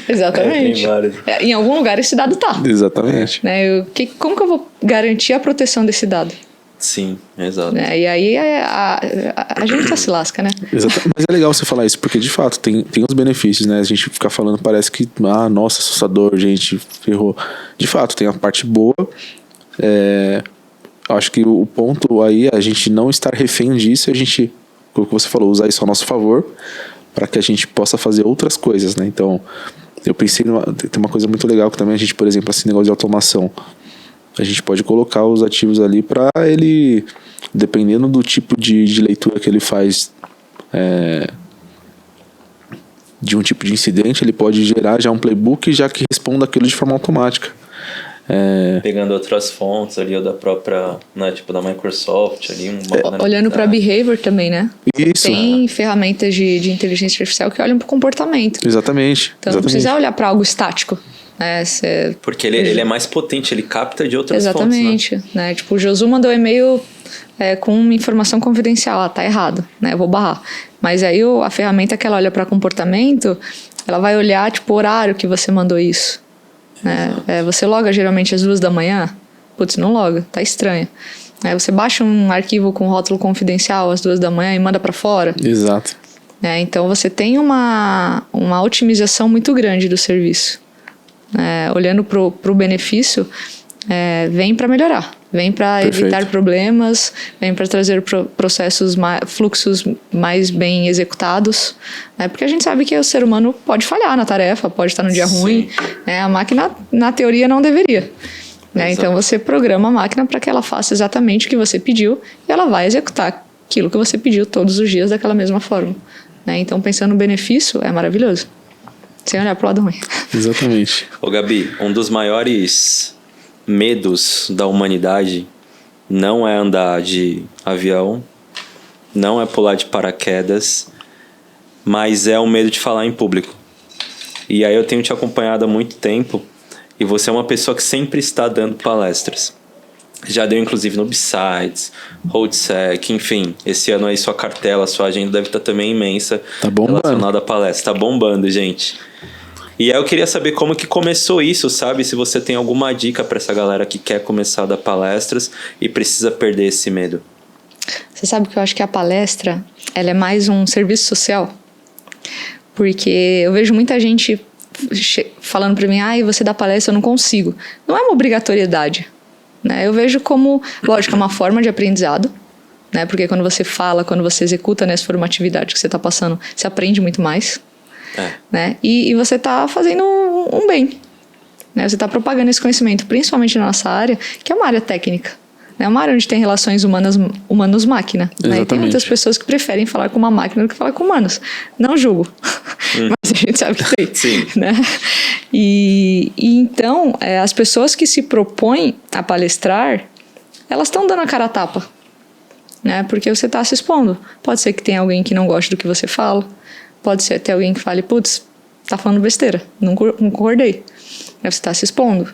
Exatamente. Tem vários. Em algum lugar esse dado está. Exatamente. Né? Como que eu vou garantir a proteção desse dado? Sim, exato. Né? E aí a gente só se lasca, né? Exato. Mas é legal você falar isso, porque de fato tem os benefícios, né? A gente ficar falando, parece que, nossa, assustador, gente, ferrou. De fato, tem a parte boa. Acho que o ponto aí é a gente não estar refém disso, a gente, como você falou, usar isso ao nosso favor, para que a gente possa fazer outras coisas, né? Então, eu pensei, tem uma coisa muito legal que também a gente, por exemplo, esse negócio de automação. a gente pode colocar os ativos ali para ele, dependendo do tipo de leitura que ele faz, de um tipo de incidente, ele pode gerar já um playbook já que responda aquilo de forma automática. Pegando outras fontes ali, ou da própria, né, tipo da Microsoft ali. Olhando para behavior também, né? Isso. Tem ferramentas de inteligência artificial que olham para o comportamento. Exatamente. Então não precisa olhar para algo estático. Né? Porque ele é mais potente, ele capta de outras fontes. Exatamente. Né? Tipo, o Josu mandou e-mail com uma informação confidencial. Tá errado, né? Eu vou barrar. Mas aí a ferramenta que ela olha para comportamento, ela vai olhar tipo, o horário que você mandou isso. Né? Você loga geralmente às 2 da manhã? Putz, não loga, tá estranho. Você baixa um arquivo com rótulo confidencial às 2 da manhã e manda para fora. Exato. Então você tem uma otimização muito grande do serviço. Olhando pro benefício, vem para melhorar, vem para evitar problemas, vem para trazer processos, fluxos mais bem executados, porque a gente sabe que o ser humano pode falhar na tarefa, pode estar no dia ruim, a máquina, na teoria, não deveria. Então você programa a máquina para que ela faça exatamente o que você pediu e ela vai executar aquilo que você pediu todos os dias daquela mesma forma. Então pensando no benefício, é maravilhoso. Sem olhar pro lado ruim. Exatamente. Ô Gabi, um dos maiores medos da humanidade não é andar de avião, não é pular de paraquedas, mas é o medo de falar em público. E aí eu tenho te acompanhado há muito tempo e você é uma pessoa que sempre está dando palestras. Já deu inclusive no B-Sides, HoldSec, enfim. Esse ano aí sua cartela, sua agenda deve estar também imensa. Tá bombando. Relacionada à palestra. Tá bombando, gente. E aí eu queria saber como que começou isso, sabe? Se você tem alguma dica para essa galera que quer começar a dar palestras e precisa perder esse medo. Você sabe que eu acho que a palestra, ela é mais um serviço social. Porque eu vejo muita gente falando para mim, você dá palestra, eu não consigo. Não é uma obrigatoriedade. Eu vejo como, lógico, é uma forma de aprendizado, porque quando você fala, quando você executa, se for uma atividade que você está passando, você aprende muito mais. E você está fazendo um bem. Você está propagando esse conhecimento, principalmente na nossa área, que é uma área técnica. É uma área onde tem relações humanos-máquina. E tem muitas pessoas que preferem falar com uma máquina do que falar com humanos. Não julgo, mas a gente sabe que tem. Sim. E então, as pessoas que se propõem a palestrar, elas estão dando a cara a tapa. Porque você está se expondo. Pode ser que tenha alguém que não goste do que você fala. Pode ser até alguém que fale, putz, tá falando besteira, não concordei. Você está se expondo.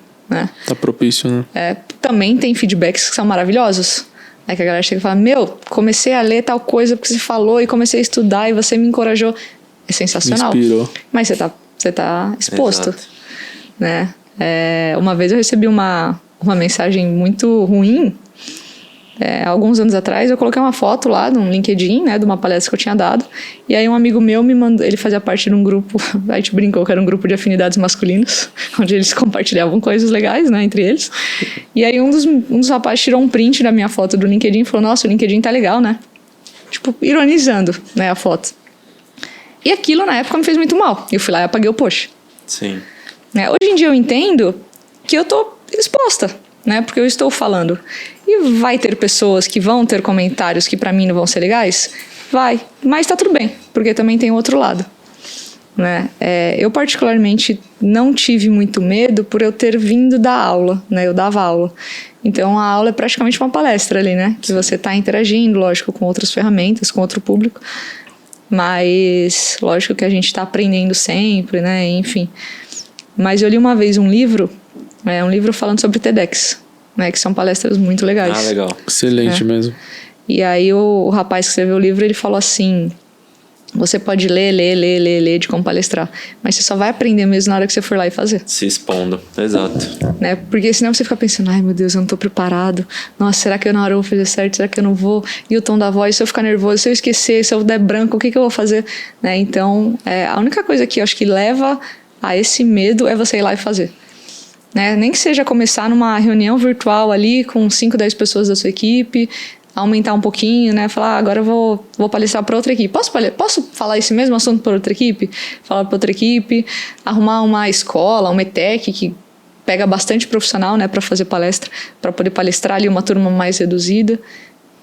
Tá propício, né? Também tem feedbacks que são maravilhosos. Que a galera chega e fala, comecei a ler tal coisa porque você falou e comecei a estudar e você me encorajou. É sensacional. Me inspirou. Mas você tá exposto. Uma vez eu recebi uma mensagem muito ruim. Alguns anos atrás eu coloquei uma foto lá no LinkedIn, de uma palestra que eu tinha dado, e aí um amigo meu me mandou, ele fazia parte de um grupo, a gente brincou que era um grupo de afinidades masculinos, onde eles compartilhavam coisas legais, entre eles, e aí um dos rapazes tirou um print da minha foto do LinkedIn e falou, nossa, o LinkedIn tá legal, tipo, ironizando, a foto. E aquilo na época me fez muito mal, eu fui lá e apaguei o post. Sim. Hoje em dia eu entendo que eu tô exposta, porque eu estou falando. E vai ter pessoas que vão ter comentários que pra mim não vão ser legais? Vai, mas tá tudo bem, porque também tem outro lado. Eu particularmente não tive muito medo por eu ter vindo da aula, eu dava aula. Então a aula é praticamente uma palestra ali, que você tá interagindo, lógico, com outras ferramentas, com outro público. Mas lógico que a gente tá aprendendo sempre, enfim. Mas eu li uma vez um livro falando sobre TEDx. Que são palestras muito legais. Ah, legal. Excelente mesmo. E aí o rapaz que escreveu o livro, ele falou assim, você pode ler de como palestrar, mas você só vai aprender mesmo na hora que você for lá e fazer. Se expondo, exato. Porque senão você fica pensando, ai meu Deus, eu não tô preparado, nossa, será que na hora eu vou fazer certo, será que eu não vou, e o tom da voz, se eu ficar nervoso, se eu esquecer, se eu der branco, o que eu vou fazer? Então, a única coisa que eu acho que leva a esse medo é você ir lá e fazer. Nem que seja começar numa reunião virtual ali com 5, 10 pessoas da sua equipe, aumentar um pouquinho, falar, agora eu vou palestrar para outra equipe. Posso falar esse mesmo assunto para outra equipe? Falar para outra equipe, arrumar uma escola, uma ETEC que pega bastante profissional, né, para fazer palestra, para poder palestrar ali uma turma mais reduzida.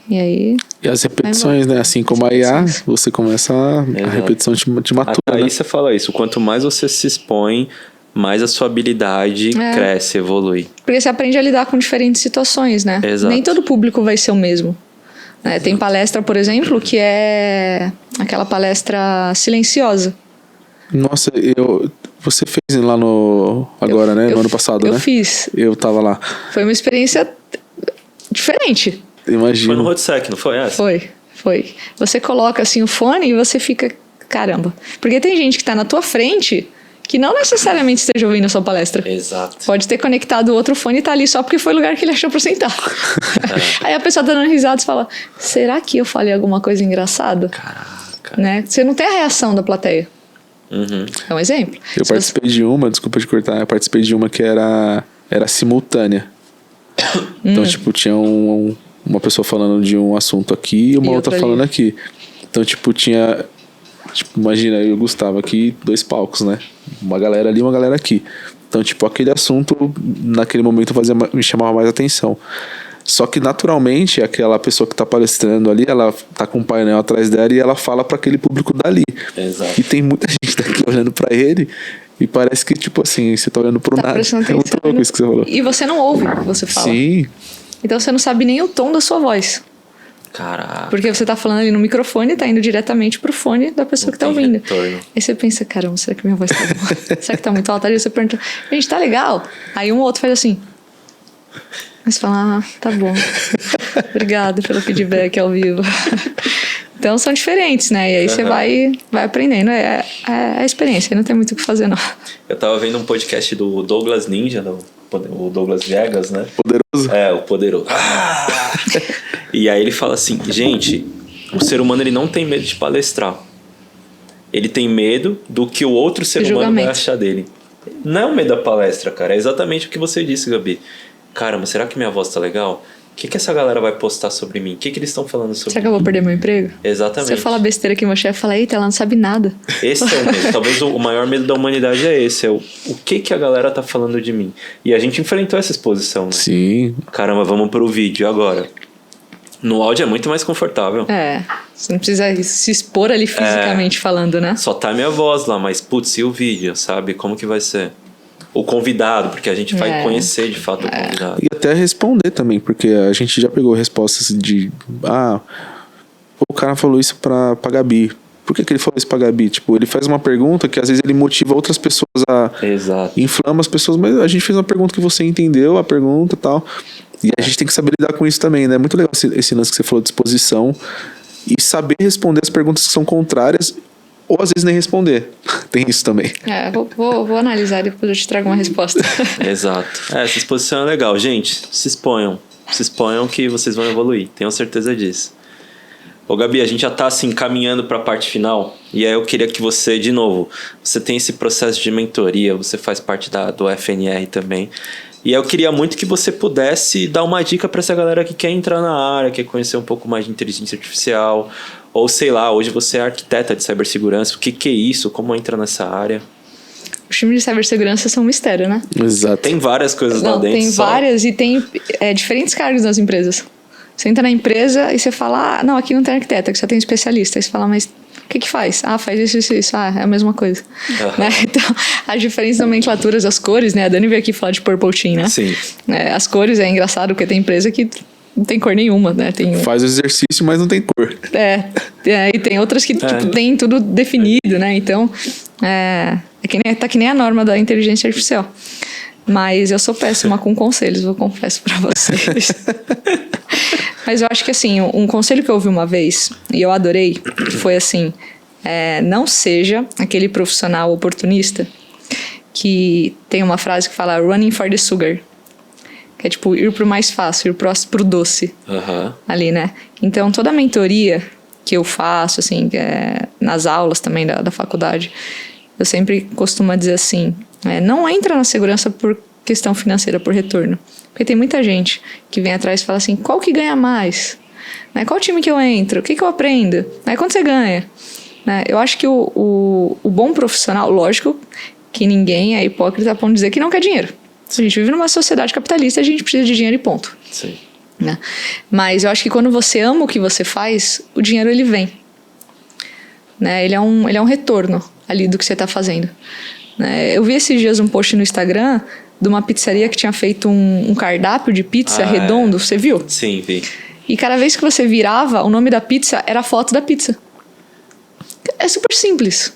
E aí... E as repetições, né? Assim como a IA, você começa a repetição te matura, Aí né? você fala isso, quanto mais você se expõe, mais a sua habilidade cresce, evolui. Porque você aprende a lidar com diferentes situações, né? Exato. Nem todo público vai ser o mesmo. Né? Tem palestra, por exemplo, que é aquela palestra silenciosa. Nossa, você fez lá agora, né? No ano passado, né? Eu fiz. Eu tava lá. Foi uma experiência diferente. Imagina. Foi no Roadsec, não foi essa? Foi. Você coloca assim o fone e você fica, caramba. Porque tem gente que tá na tua frente que não necessariamente esteja ouvindo a sua palestra. Exato. Pode ter conectado o outro fone e tá ali só porque foi o lugar que ele achou pra sentar. Aí a pessoa tá dando risada e fala, será que eu falei alguma coisa engraçada? Caraca. Né? Você não tem a reação da plateia. Uhum. É um exemplo. Eu participei de uma, desculpa te cortar, eu participei de uma que era simultânea. Então, tipo, tinha uma pessoa falando de um assunto aqui e uma outra falando aqui. Então, tipo, tinha... Tipo, imagina, eu e o Gustavo aqui, 2 palcos, né? Uma galera ali, uma galera aqui. Então, tipo, aquele assunto, naquele momento, me chamava mais atenção. Só que, naturalmente, aquela pessoa que tá palestrando ali, ela tá com um painel atrás dela e ela fala para aquele público dali. Exato. E tem muita gente daqui olhando para ele e parece que, tipo assim, você tá olhando pro nada. É muito louco isso que você falou. E você não ouve o que você fala. Sim. Então você não sabe nem o tom da sua voz. Caraca. Porque você tá falando ali no microfone e tá indo diretamente pro fone da pessoa que tá ouvindo. Retorno. Aí você pensa, caramba, será que minha voz tá boa? Será que tá muito alta? Aí você pergunta, gente, tá legal? Aí um ou outro faz assim. Aí você fala, tá bom. Obrigado pelo feedback ao vivo. Então são diferentes, né? E aí você vai aprendendo. É a experiência, não tem muito o que fazer, não. Eu tava vendo um podcast do Douglas Ninja, o Douglas Viegas, né? Poderoso. É, o poderoso. E aí ele fala assim, gente, o ser humano ele não tem medo de palestrar. Ele tem medo do que o outro ser humano vai achar dele. Não é o medo da palestra, cara. É exatamente o que você disse, Gabi. Caramba, será que minha voz tá legal? O que essa galera vai postar sobre mim? O que eles estão falando sobre mim? Será que eu vou perder meu emprego? Exatamente. Se eu falar besteira que meu chefe fala, eita, ela não sabe nada. Esse é o medo. Talvez o maior medo da humanidade é esse. É o que a galera tá falando de mim. E a gente enfrentou essa exposição, né? Sim. Caramba, vamos pro vídeo agora. No áudio é muito mais confortável. É, você não precisa se expor ali fisicamente falando, né? Só tá minha voz lá, mas putz, e o vídeo, sabe? Como que vai ser? O convidado, porque a gente vai conhecer de fato o convidado. E até responder também, porque a gente já pegou respostas de... o cara falou isso pra Gabi. Por que ele falou isso pra Gabi? Tipo, ele faz uma pergunta que às vezes ele motiva outras pessoas a... Exato. Inflama as pessoas, mas a gente fez uma pergunta que você entendeu, a pergunta e tal. E a gente tem que saber lidar com isso também, né? É muito legal esse lance que você falou de exposição e saber responder as perguntas que são contrárias ou às vezes nem responder. Tem isso também. Vou analisar e depois eu te trago uma resposta. Exato. Essa exposição é legal. Gente, se exponham. Se exponham que vocês vão evoluir. Tenho certeza disso. Ô Gabi, a gente já tá assim caminhando para a parte final. E aí eu queria que você, de novo, você tem esse processo de mentoria, você faz parte do FNR também. E eu queria muito que você pudesse dar uma dica para essa galera que quer entrar na área, quer conhecer um pouco mais de inteligência artificial, ou sei lá, hoje você é arquiteta de cibersegurança, o que é isso, como entra nessa área? Os times de cibersegurança são um mistério, né? Exato. Tem várias coisas lá dentro. Tem várias e tem diferentes cargos nas empresas. Você entra na empresa e você fala, não, aqui não tem arquiteto, aqui só tem especialista. Aí você fala, mas o que faz? Faz isso. É a mesma coisa. Né? Então, as diferentes nomenclaturas, as cores, né? A Dani veio aqui falar de Purple Team, né? Sim. As cores é engraçado porque tem empresa que não tem cor nenhuma, né? Faz o exercício, mas não tem cor. E tem outras que tem tudo definido, né? Então, tá que nem a norma da inteligência artificial. Mas eu sou péssima com conselhos, eu confesso pra vocês. Mas eu acho que assim, um conselho que eu ouvi uma vez, e eu adorei, foi assim, não seja aquele profissional oportunista que tem uma frase que fala running for the sugar. Que é tipo, ir pro mais fácil, ir pro doce. Ali, né? Então, toda a mentoria que eu faço, assim, nas aulas também da faculdade, eu sempre costumo dizer assim, não entra na segurança por questão financeira, por retorno. Porque tem muita gente que vem atrás e fala assim, qual que ganha mais? Né? Qual time que eu entro? O que eu aprendo? Né? Quanto você ganha? Né? Eu acho que o bom profissional, lógico que ninguém é hipócrita para dizer que não quer dinheiro. A gente vive numa sociedade capitalista e a gente precisa de dinheiro e ponto. Sim. Né? Mas eu acho que quando você ama o que você faz, o dinheiro ele vem. Né? Ele é um retorno ali do que você está fazendo. Né? Eu vi esses dias um post no Instagram de uma pizzaria que tinha feito um cardápio de pizza redondo. Você viu? Sim, vi. E cada vez que você virava, o nome da pizza era a foto da pizza. É super simples.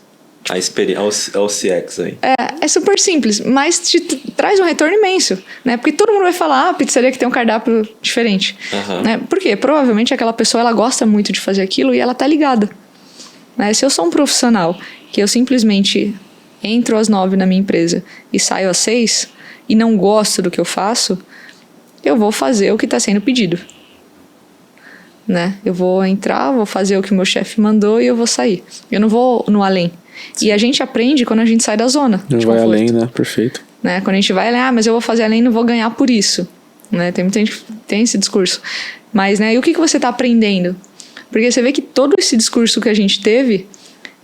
A experiência, o CX aí. É super simples, mas te traz um retorno imenso, né? Porque todo mundo vai falar, pizzaria que tem um cardápio diferente. Né? Por quê? Provavelmente aquela pessoa, ela gosta muito de fazer aquilo e ela tá ligada. Né? Se eu sou um profissional que eu simplesmente entro às 9 na minha empresa e saio às 6 e não gosto do que eu faço, eu vou fazer o que está sendo pedido. Né? Eu vou entrar, vou fazer o que o meu chefe mandou e eu vou sair. Eu não vou no além. Sim. E a gente aprende quando a gente sai da zona. Não vai além, né? Perfeito. Né? Quando a gente vai além, mas eu vou fazer além e não vou ganhar por isso. Né? Tem muita gente que tem esse discurso. Mas, né, e o que você está aprendendo? Porque você vê que todo esse discurso que a gente teve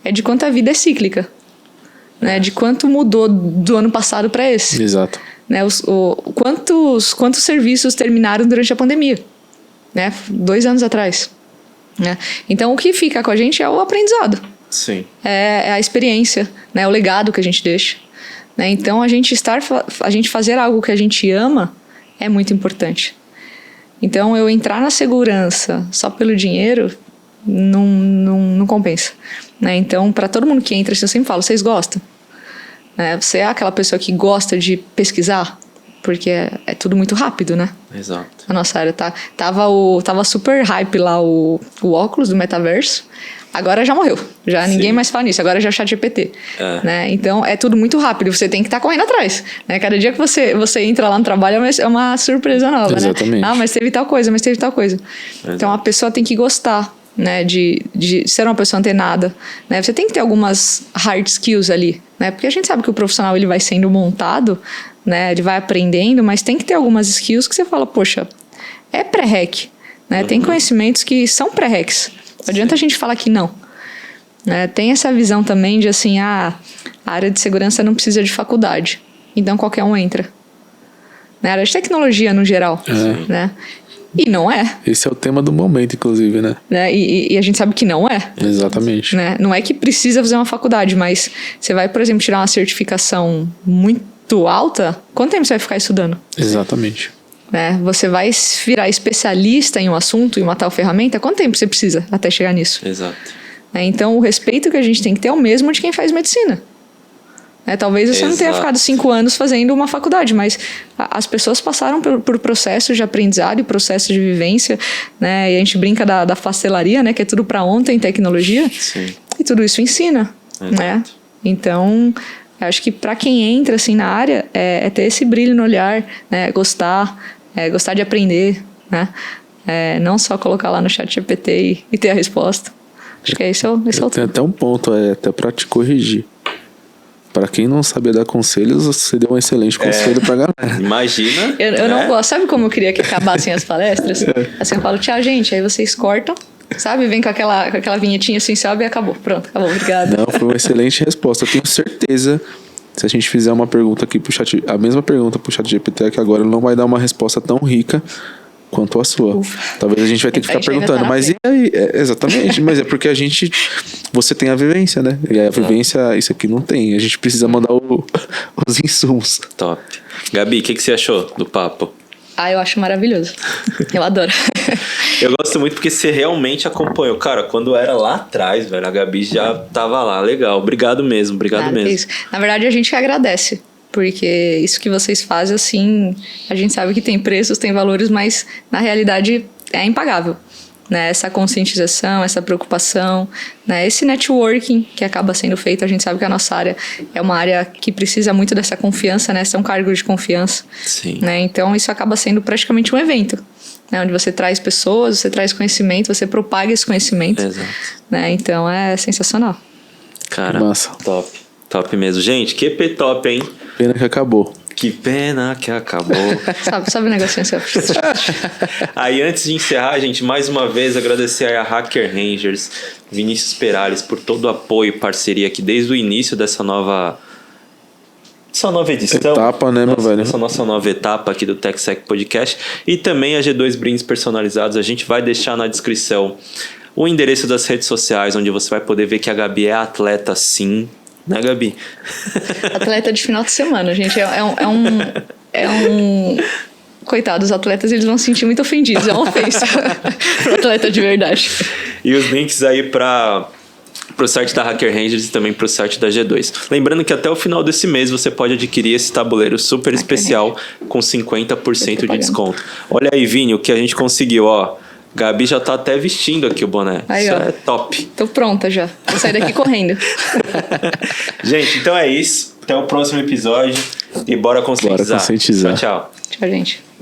é de quanto a vida é cíclica. Né? De quanto mudou do ano passado para esse. Exato. Né? Quantos serviços terminaram durante a pandemia? Né? 2 anos atrás. Né? Então, o que fica com a gente é o aprendizado. Sim. É a experiência, né? O legado que a gente deixa. Né? Então, a gente fazer algo que a gente ama é muito importante. Então, eu entrar na segurança só pelo dinheiro não compensa. Né? Então, para todo mundo que entra, eu sempre falo, vocês gostam? Né? Você é aquela pessoa que gosta de pesquisar? Porque é tudo muito rápido, né? Exato. A nossa área tava super hype lá o óculos do metaverso. Agora já morreu. Já Sim. Ninguém mais fala nisso. Agora já é o ChatGPT. Né? Então é tudo muito rápido. Você tem que estar correndo atrás. Né? Cada dia que você entra lá no trabalho é uma surpresa nova. Exatamente. Né? Ah, mas teve tal coisa, mas teve tal coisa. Exato. Então a pessoa tem que gostar. Né, de ser uma pessoa antenada, né? Você tem que ter algumas hard skills ali, né? Porque a gente sabe que o profissional ele vai sendo montado, né? Ele vai aprendendo, mas tem que ter algumas skills que você fala, poxa, é pré-req, né? Tem conhecimentos que são pré-reqs. Não adianta a gente falar que não. Né? Tem essa visão também de assim, a área de segurança não precisa de faculdade, então qualquer um entra. Na área de tecnologia no geral, né? E não é. Esse é o tema do momento, inclusive, né? E a gente sabe que não é. Exatamente. Né? Não é que precisa fazer uma faculdade, mas você vai, por exemplo, tirar uma certificação muito alta, quanto tempo você vai ficar estudando? Exatamente. Né? Você vai virar especialista em um assunto, em uma tal ferramenta, quanto tempo você precisa até chegar nisso? Exato. Né? Então, o respeito que a gente tem que ter é o mesmo de quem faz medicina. Talvez você não tenha ficado 5 anos fazendo uma faculdade, mas as pessoas passaram por processos de aprendizado e processos de vivência, né? E a gente brinca da pastelaria, né? Que é tudo para ontem, tecnologia. Sim. E tudo isso ensina, né? Então, acho que para quem entra assim na área, é ter esse brilho no olhar, né? Gostar de aprender, né? Não só colocar lá no ChatGPT e ter a resposta. Acho que esse é o Tem até um ponto, até para te corrigir. Para quem não sabia dar conselhos, você deu um excelente conselho pra galera. Imagina. Eu não gosto. Sabe como eu queria que acabassem as palestras? Assim, eu falo, tchau, gente. Aí vocês cortam, sabe? Vem com aquela vinhetinha assim, sabe? E acabou. Pronto, acabou. Obrigada. Não, foi uma excelente resposta. Eu tenho certeza, se a gente fizer uma pergunta aqui pro chat, a mesma pergunta pro ChatGPT, que agora ele não vai dar uma resposta tão rica quanto a sua. Ufa. Talvez a gente vai ter que ficar perguntando, mas e aí? Exatamente, mas é porque você tem a vivência, né? E a vivência, isso aqui não tem. A gente precisa mandar os insumos. Top. Gabi, o que você achou do papo? Eu acho maravilhoso. Eu adoro. Eu gosto muito porque você realmente acompanhou. Cara, quando era lá atrás, velho, a Gabi já tava lá. Legal. Obrigado mesmo, obrigado mesmo. Isso. Na verdade, a gente que agradece. Porque isso que vocês fazem, assim, a gente sabe que tem preços, tem valores, mas na realidade é impagável. Né? Essa conscientização, essa preocupação, né? Esse networking que acaba sendo feito, a gente sabe que a nossa área é uma área que precisa muito dessa confiança, né? São cargos de confiança. Sim. Né? Então isso acaba sendo praticamente um evento, né? Onde você traz pessoas, você traz conhecimento, você propaga esse conhecimento. Exato. Né? Então é sensacional. Cara, massa. Top mesmo. Gente, que EP top, hein? Pena que acabou. Que pena que acabou. Sabe o negocinho assim? Aí, antes de encerrar, gente, mais uma vez agradecer a Hacker Rangers, Vinícius Perales, por todo o apoio e parceria aqui desde o início dessa nova essa nova edição. Etapa, né, meu velho? Essa nossa nova etapa aqui do TechSec Podcast. E também a G2 brindes personalizados. A gente vai deixar na descrição o endereço das redes sociais, onde você vai poder ver que a Gabi é atleta, sim. Né, Gabi? Atleta de final de semana, gente. É um... Coitado, os atletas eles vão se sentir muito ofendidos. É uma ofensa pro atleta de verdade. E os links aí pro site da Hacker Rangers e também pro site da G2. Lembrando que até o final desse mês você pode adquirir esse tabuleiro super especial com 50% de desconto. Olha aí, Vini, o que a gente conseguiu, ó. Gabi já tá até vestindo aqui o boné. Aí, isso ó. é top. Tô pronta já. Vou sair daqui correndo. Gente, então é isso. Até o próximo episódio e bora conscientizar. Bora conscientizar. Tchau, tchau. Tchau, gente.